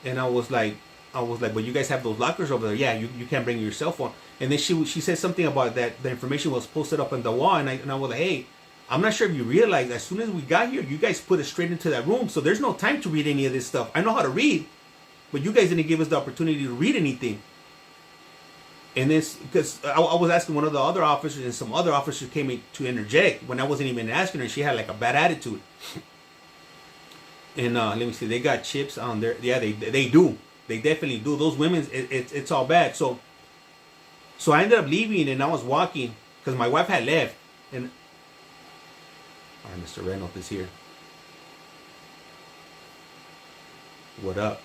And I was like, "But you guys have those lockers over there." "Yeah, you can't bring your cell phone." And then she said something about that the information was posted up on the wall, and I was like, "Hey, I'm not sure if you realize, as soon as we got here, you guys put it straight into that room, so there's no time to read any of this stuff. I know how to read, but you guys didn't give us the opportunity to read anything." And this, because I was asking one of the other officers, and some other officers came in to interject when I wasn't even asking her. She had like a bad attitude. And let me see, they got chips on there. Yeah, they do. They definitely do. Those women, it's all bad. So I ended up leaving, and I was walking because my wife had left. And all right, Mr. Reynolds is here. What up?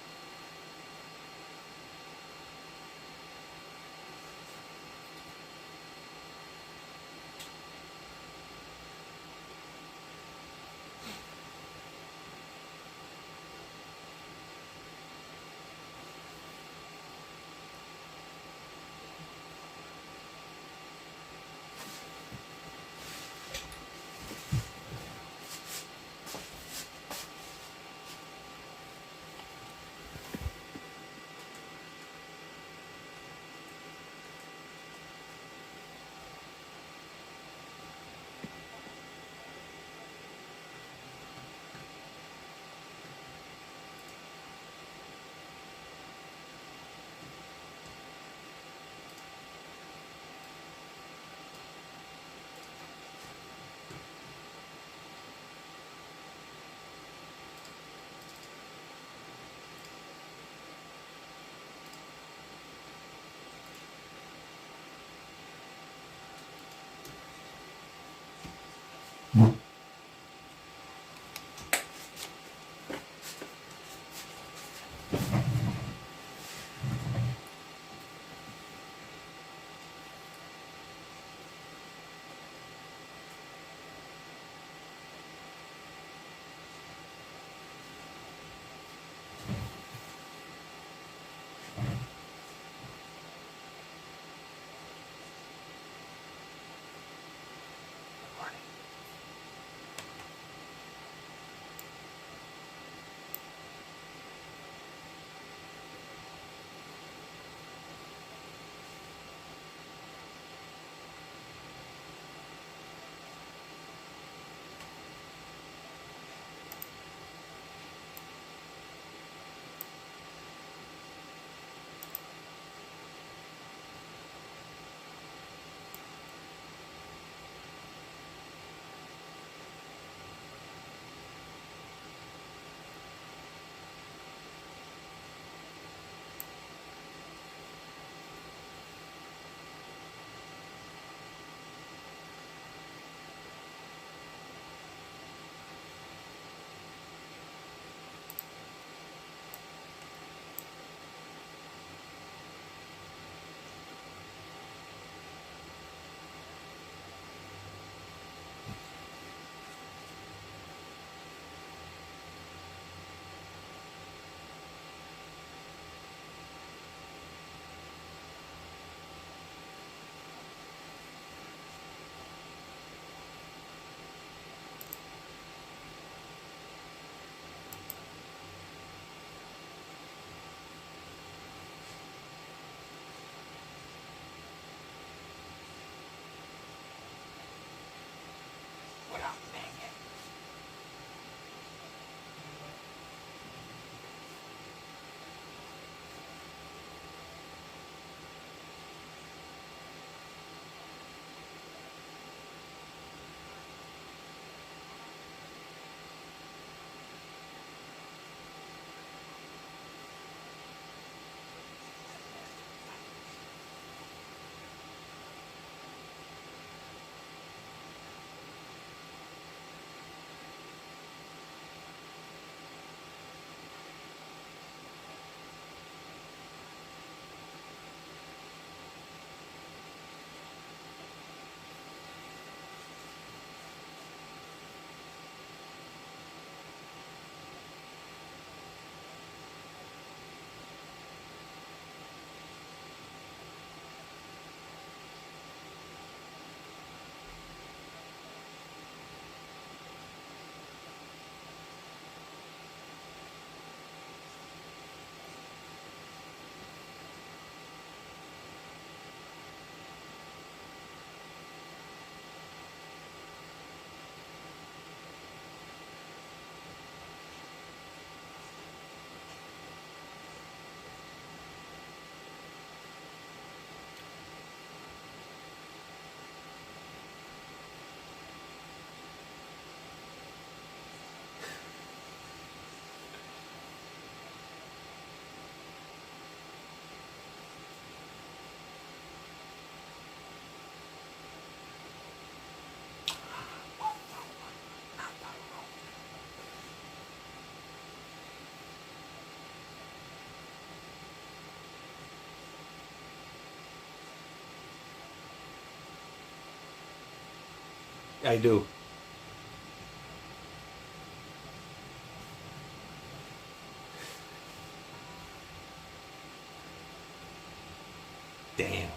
I do. Damn.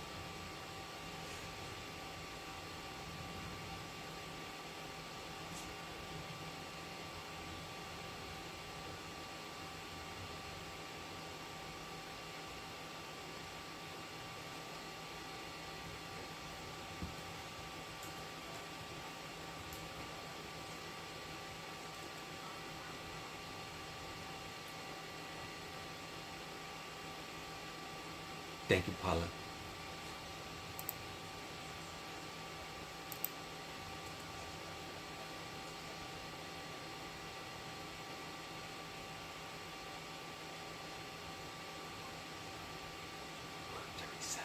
Thank you, Paula. Teresa.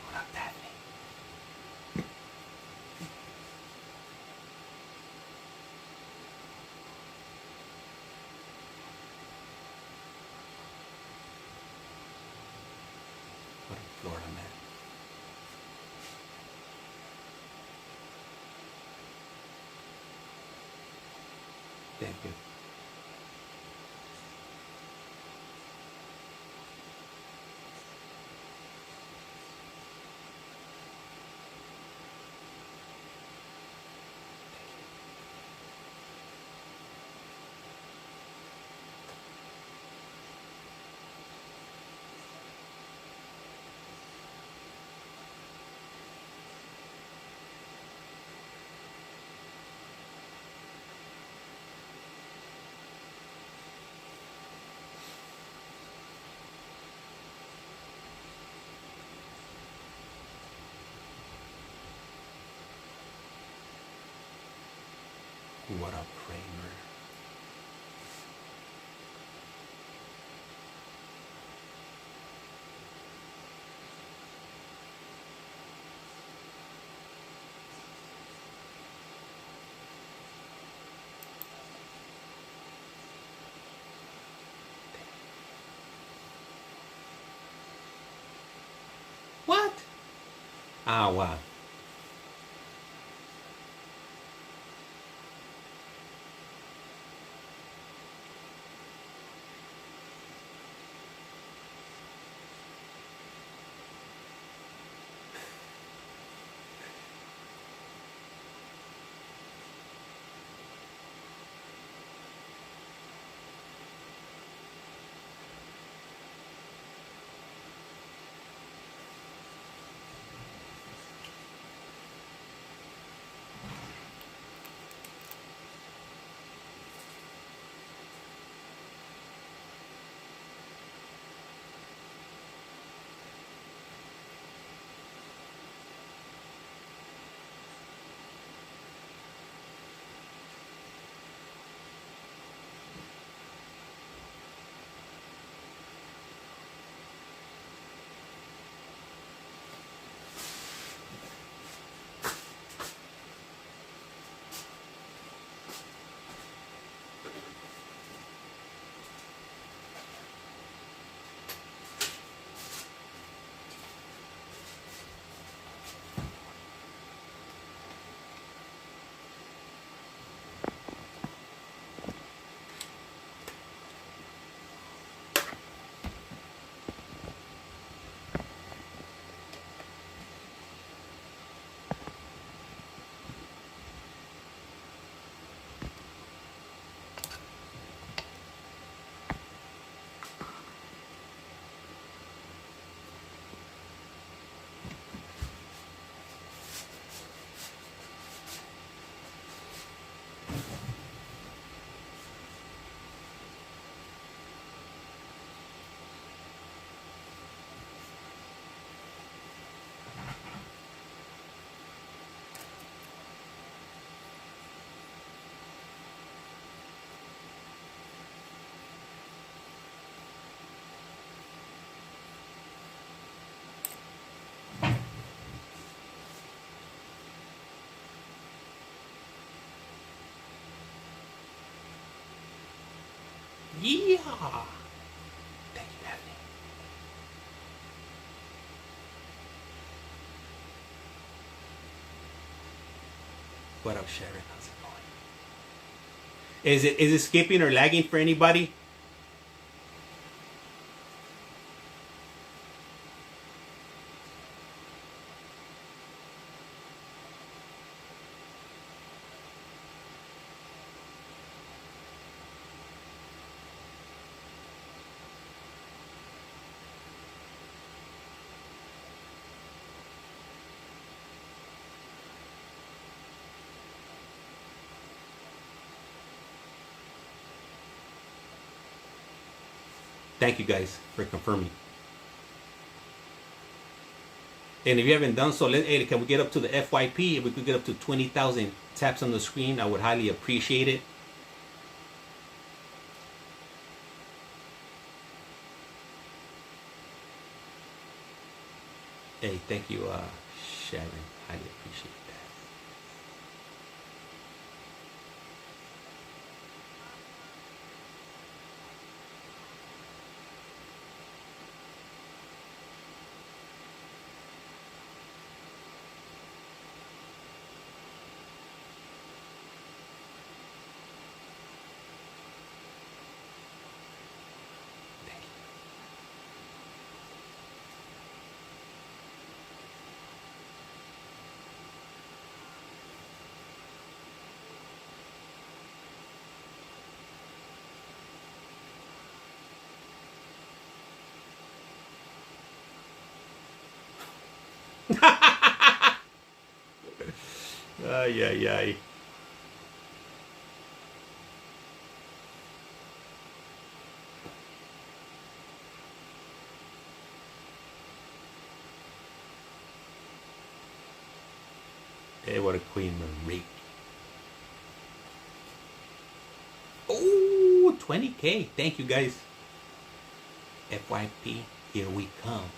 What up, Daphne? What up, Florida man? Thank you. What up, Kramer? What? Ah, wow. Yeah. Thank you, Anthony. What up, Sharon? How's it going? Is it skipping or lagging for anybody? Thank you guys for confirming. And if you haven't done so, hey, can we get up to the FYP? If we could get up to 20,000 taps on the screen, I would highly appreciate it. Hey, thank you, Sharon. Highly appreciate that. Ay, ay, ay. Hey, what a Queen Marie. Oh, 20K. Thank you, guys. FYP, here we come.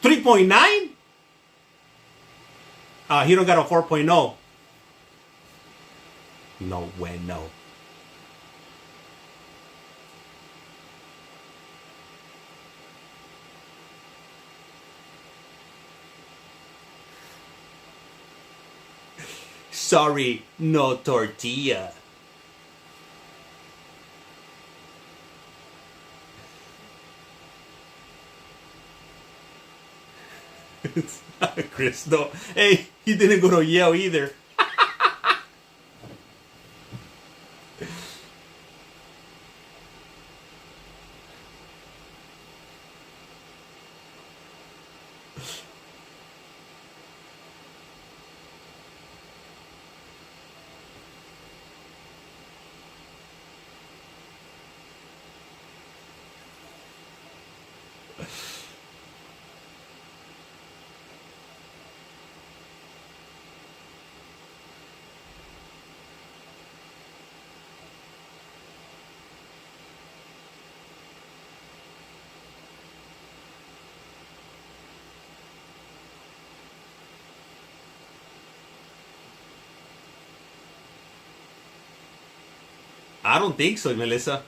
$3.9? He don't got a 4.0. No way, no. Sorry, no tortilla. Chris, no. Hey, he didn't go to Yale either. I don't think so, Melissa.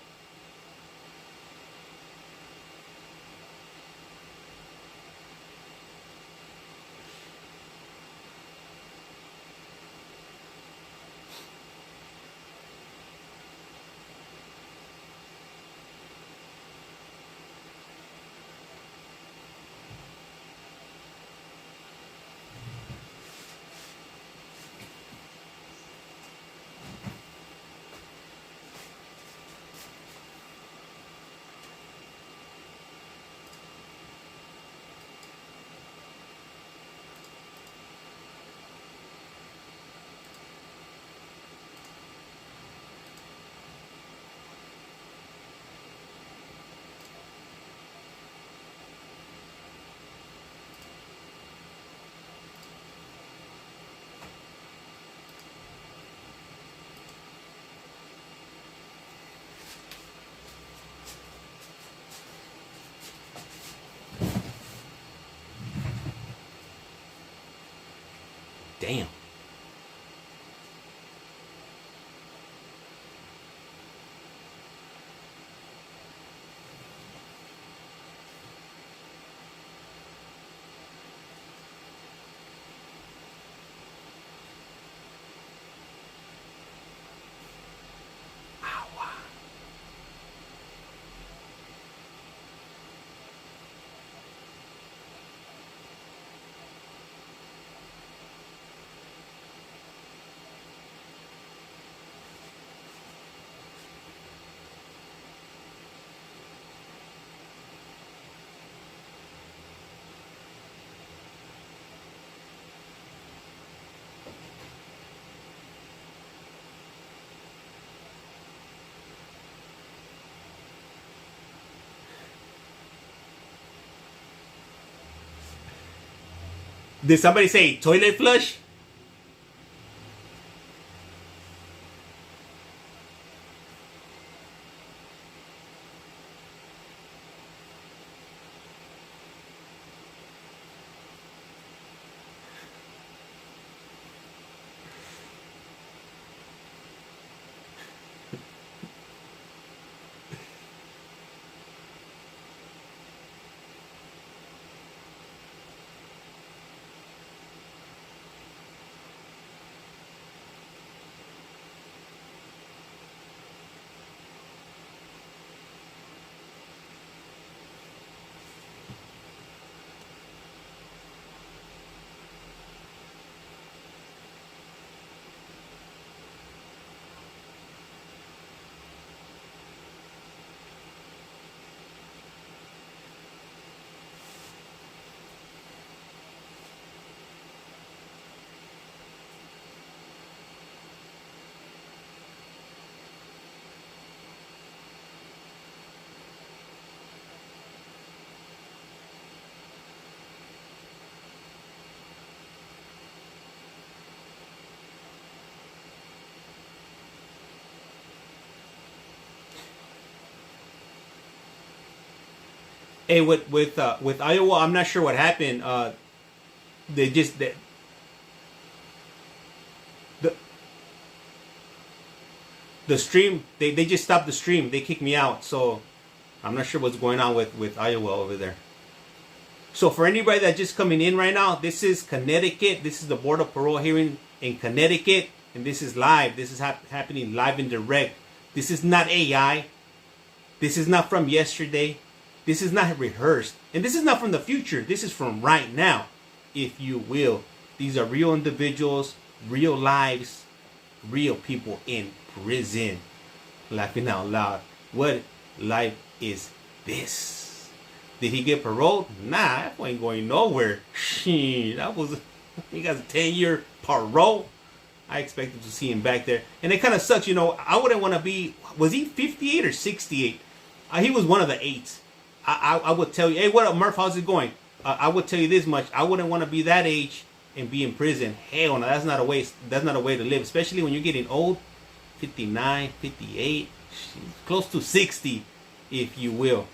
Damn. Did somebody say toilet flush? Hey, with Iowa, I'm not sure what happened. They just the the stream. They just stopped the stream. They kicked me out. So I'm not sure what's going on with Iowa over there. So for anybody that's just coming in right now, this is Connecticut. This is the Board of Parole hearing in Connecticut, and this is live. This is happening live and direct. This is not AI. This is not from yesterday. This is not rehearsed. And this is not from the future. This is from right now, if you will. These are real individuals, real lives, real people in prison. Laughing out loud. What life is this? Did he get paroled? Nah, that ain't going nowhere. He got a 10-year parole. I expected to see him back there. And it kind of sucks, I wouldn't want to be, was he 58 or 68? He was one of the 8s. I would tell you, hey, what up, Murph? How's it going? I would tell you this much: I wouldn't want to be that age and be in prison. Hell no, that's not a way. That's not a way to live, especially when you're getting old, 59, 58, close to 60, if you will.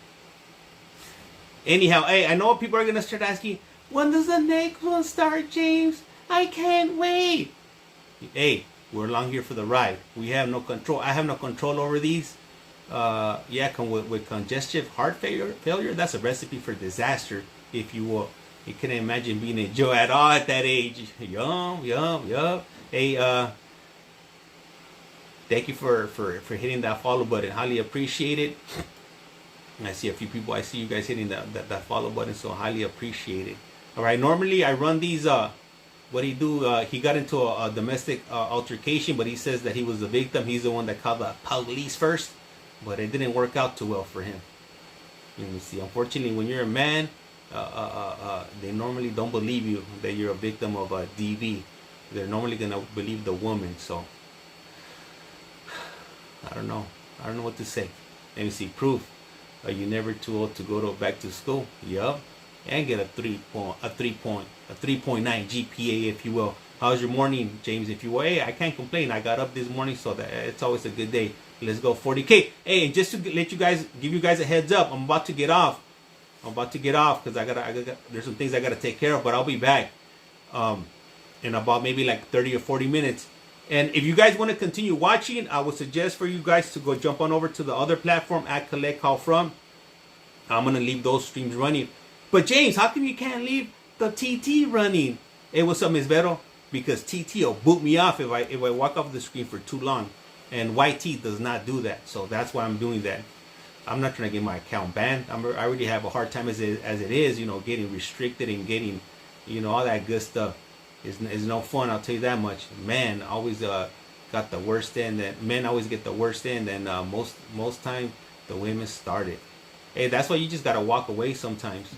Anyhow, hey, I know people are gonna start asking, when does the next one start, James? I can't wait. Hey, We're along here for the ride. We have no control. I have no control over these. With congestive heart failure, that's a recipe for disaster, if you will. You couldn't imagine being a Joe at all at that age. Yum. Hey, thank you for hitting that follow button. Highly appreciate it. I see a few people. I see you guys hitting that follow button, so highly appreciate it. All right. Normally I run these. What he do? He got into a domestic altercation, but he says that he was the victim. He's the one that called the police first, but it didn't work out too well for him. Let me see. Unfortunately, when you're a man, they normally don't believe you that you're a victim of a DV. They're normally gonna believe the woman. So I don't know. I don't know what to say. Let me see. Proof. Are you never too old to go back to school? Yup. And get a 3.9 GPA, if you will. How's your morning, James? If you will, hey, I can't complain. I got up this morning, so that it's always a good day. Let's go 40K. Hey, and just to let you guys, give you guys a heads up, I'm about to get off. Because I gotta there's some things I gotta take care of, but I'll be back in about maybe like 30 or 40 minutes. And if you guys want to continue watching, I would suggest for you guys to go jump on over to the other platform at Collect Call From. I'm gonna leave those streams running. But James, how come you can't leave the TT running? Hey, what's up, Ms. Vero? Because TT will boot me off if I walk off the screen for too long. And YT does not do that. So that's why I'm doing that. I'm not trying to get my account banned. I already have a hard time as it is, getting restricted and getting, all that good stuff. Is no fun, I'll tell you that much. Men always got the worst end. Men always get the worst end, and most time the women start it. Hey, that's why you just gotta walk away sometimes.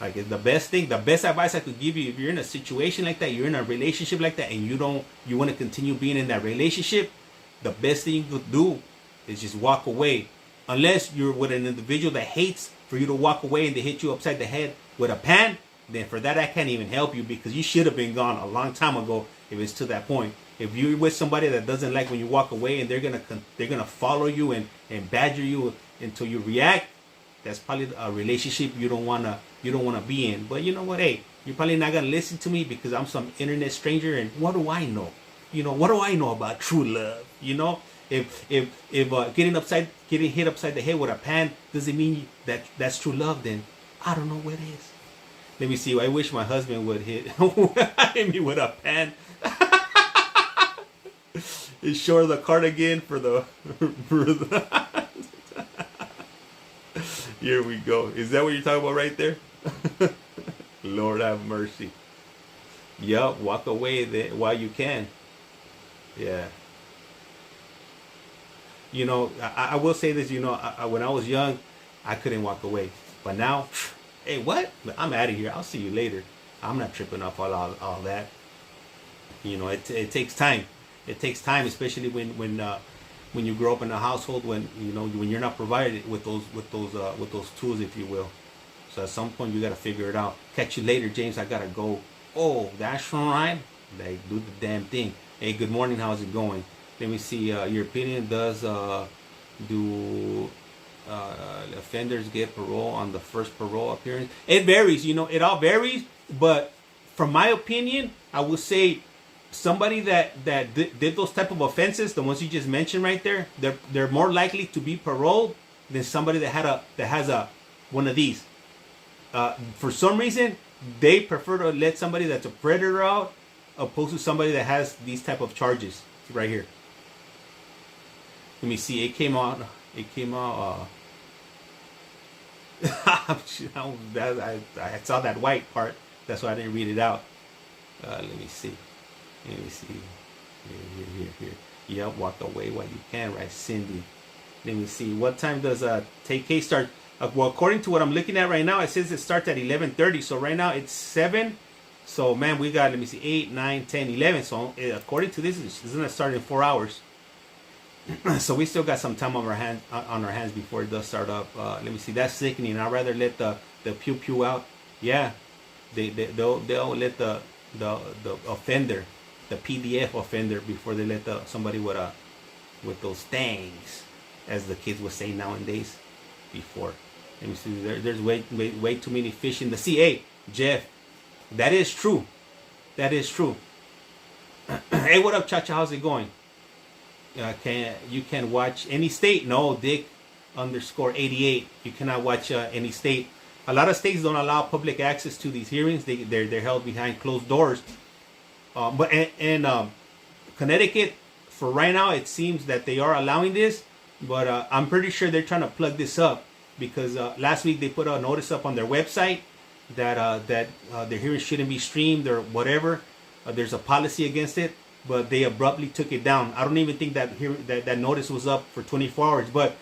Like, the best advice I could give you, if you're in a situation like that, you're in a relationship like that, and you want to continue being in that relationship, the best thing you could do is just walk away. Unless you're with an individual that hates for you to walk away and they hit you upside the head with a pan, then for that I can't even help you, because you should have been gone a long time ago if it's to that point. If you're with somebody that doesn't like when you walk away and they're gonna follow you and badger you until you react, that's probably a relationship you don't wanna be in. But you know what? Hey, you're probably not gonna listen to me because I'm some internet stranger, and what do I know? What do I know about true love? If getting hit upside the head with a pan doesn't mean that's true love, then I don't know what is. Let me see. I wish my husband would hit me with a pan. Is short the cardigan for the Here we go. Is that what you're talking about right there? Lord have mercy. Yup, walk away while you can. Yeah. I will say this, when I was young, I couldn't walk away. But now, hey, what? I'm out of here. I'll see you later. I'm not tripping up all that. It takes time. It takes time, especially when you grow up in a household when you're not provided with those tools, if you will. So at some point you gotta figure it out. Catch you later, James. I gotta go. Oh, that's right. They do the damn thing. Hey, good morning. How's it going? Let me see. Your opinion, does do offenders get parole on the first parole appearance? It varies. It all varies. But from my opinion, I would say somebody that did those type of offenses, the ones you just mentioned right there, they're more likely to be paroled than somebody that has one of these. For some reason, they prefer to let somebody that's a predator out opposed to somebody that has these type of charges right here. Let me see. It came out. I saw that white part. That's why I didn't read it out. Let me see. Here. Yep, walk away while you can, right, Cindy? Let me see. What time does Take K start? Well, according to what I'm looking at right now, it says it starts at 11:30. So right now it's 7. So, man, we got, let me see, 8, 9, 10, 11. So according to this, it's going to start in 4 hours. So we still got some time on our hands before it does start up. Let me see. That's sickening. I'd rather let the pew pew out. Yeah, they'll let the offender, the PDF offender, before they let somebody with those things, as the kids would say nowadays. Before, let me see. There's way too many fish in the sea. Hey, Jeff, that is true. Hey, what up, Chacha? How's it going? You can watch any state? No, Dick _ 88. You cannot watch any state. A lot of states don't allow public access to these hearings. They're held behind closed doors. But Connecticut, for right now, it seems that they are allowing this. But I'm pretty sure they're trying to plug this up because last week they put a notice up on their website that their hearings shouldn't be streamed or whatever. There's a policy against it, but they abruptly took it down. I don't even think that notice was up for 24 hours, but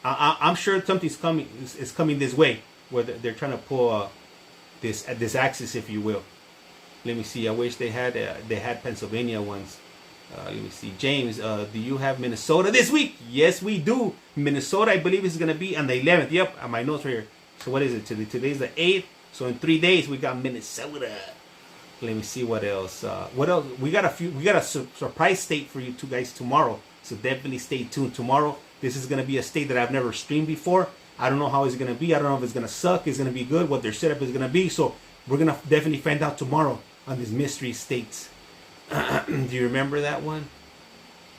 I'm sure something's coming. Is coming this way, where they're trying to pull this axis, if you will. Let me see. I wish they had Pennsylvania ones. Let me see. James, do you have Minnesota this week? Yes, we do. Minnesota, I believe, is going to be on the 11th. Yep, on my notes right here. So what is it? Today's the 8th. So in 3 days, we got Minnesota. Let me see what else. What else? We got a surprise state for you two guys tomorrow. So definitely stay tuned tomorrow. This is going to be a state that I've never streamed before. I don't know how it's going to be. I don't know if it's going to suck. It's going to be good. What their setup is going to be. So we're going to definitely find out tomorrow on these mystery states. Do you remember that one?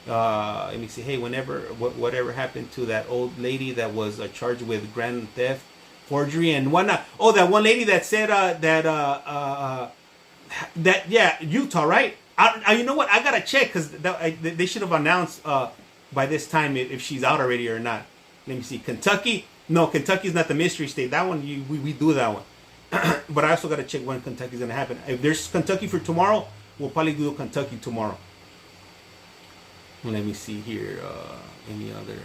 Let me see. Hey, whatever happened to that old lady that was charged with grand theft, forgery, and whatnot? Oh, that one lady that said Utah, right? You know what? I gotta check because they should have announced by this time if she's out already or not. Let me see. Kentucky? No, Kentucky's not the mystery state. That one we do that one. But I also gotta check when Kentucky's gonna happen. If there's Kentucky for tomorrow, we'll probably do Kentucky tomorrow. Let me see here. Any other?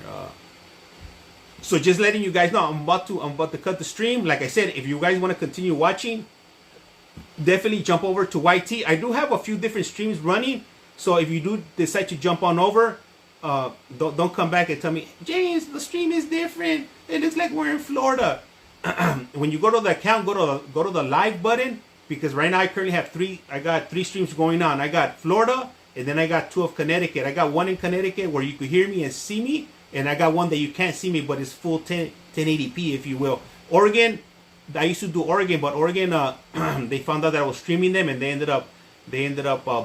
So just letting you guys know, I'm about to cut the stream. Like I said, if you guys want to continue watching, definitely jump over to YT. I do have a few different streams running, so if you do decide to jump on over, don't come back and tell me, James, the stream is different. It looks like we're in Florida. When you go to the account, go to the live button, because right now I currently have I got 3 streams going on. I got Florida, and then I got 2 of Connecticut. I got one in Connecticut where you could hear me and see me, and I got one that you can't see me, but it's full 1080p, if you will. Oregon, I used to do Oregon, but Oregon, they found out that I was streaming them, and they ended up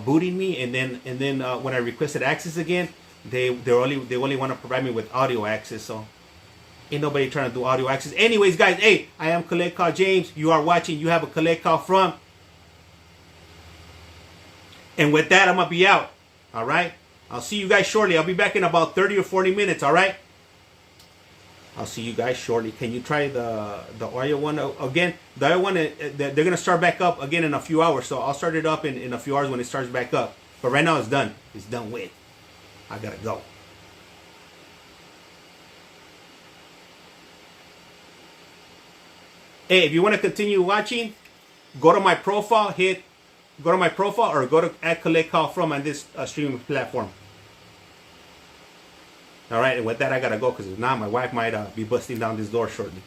booting me. And then when I requested access again, they only want to provide me with audio access. So ain't nobody trying to do audio access. Anyways, guys, hey, I am Collect Call James. You are watching. You have a collect call from. And with that, I'm gonna be out. All right. I'll see you guys shortly. I'll be back in about 30 or 40 minutes. All right. I'll see you guys shortly. Can you try the audio one again? The other one, they're going to start back up again in a few hours. So I'll start it up in a few hours when it starts back up. But right now it's done. It's done with. I got to go. Hey, if you want to continue watching, go to my profile or go to add collect call from on this streaming platform. All right, and with that, I gotta go because if not, my wife might be busting down this door shortly.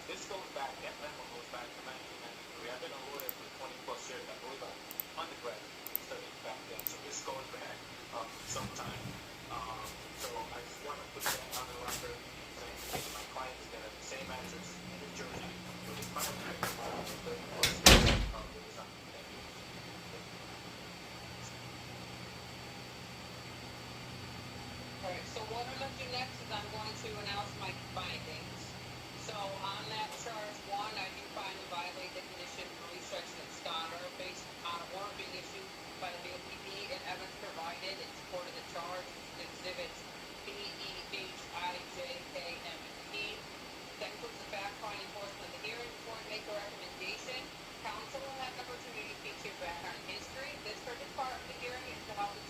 This goes back, that memo goes back to 1993. I've been a do next is I'm going to announce my findings. So on that charge one, I do find to violate the condition release section of Stoddard based on a warrant being issued by the BOPD and evidence provided in support of the charge, which is exhibits B, E, H, I, J, K, M, and P. That includes the fact-finding portion of the hearing. Before we make a recommendation, counsel will have an opportunity to speak to your background history. This part of the hearing is to help the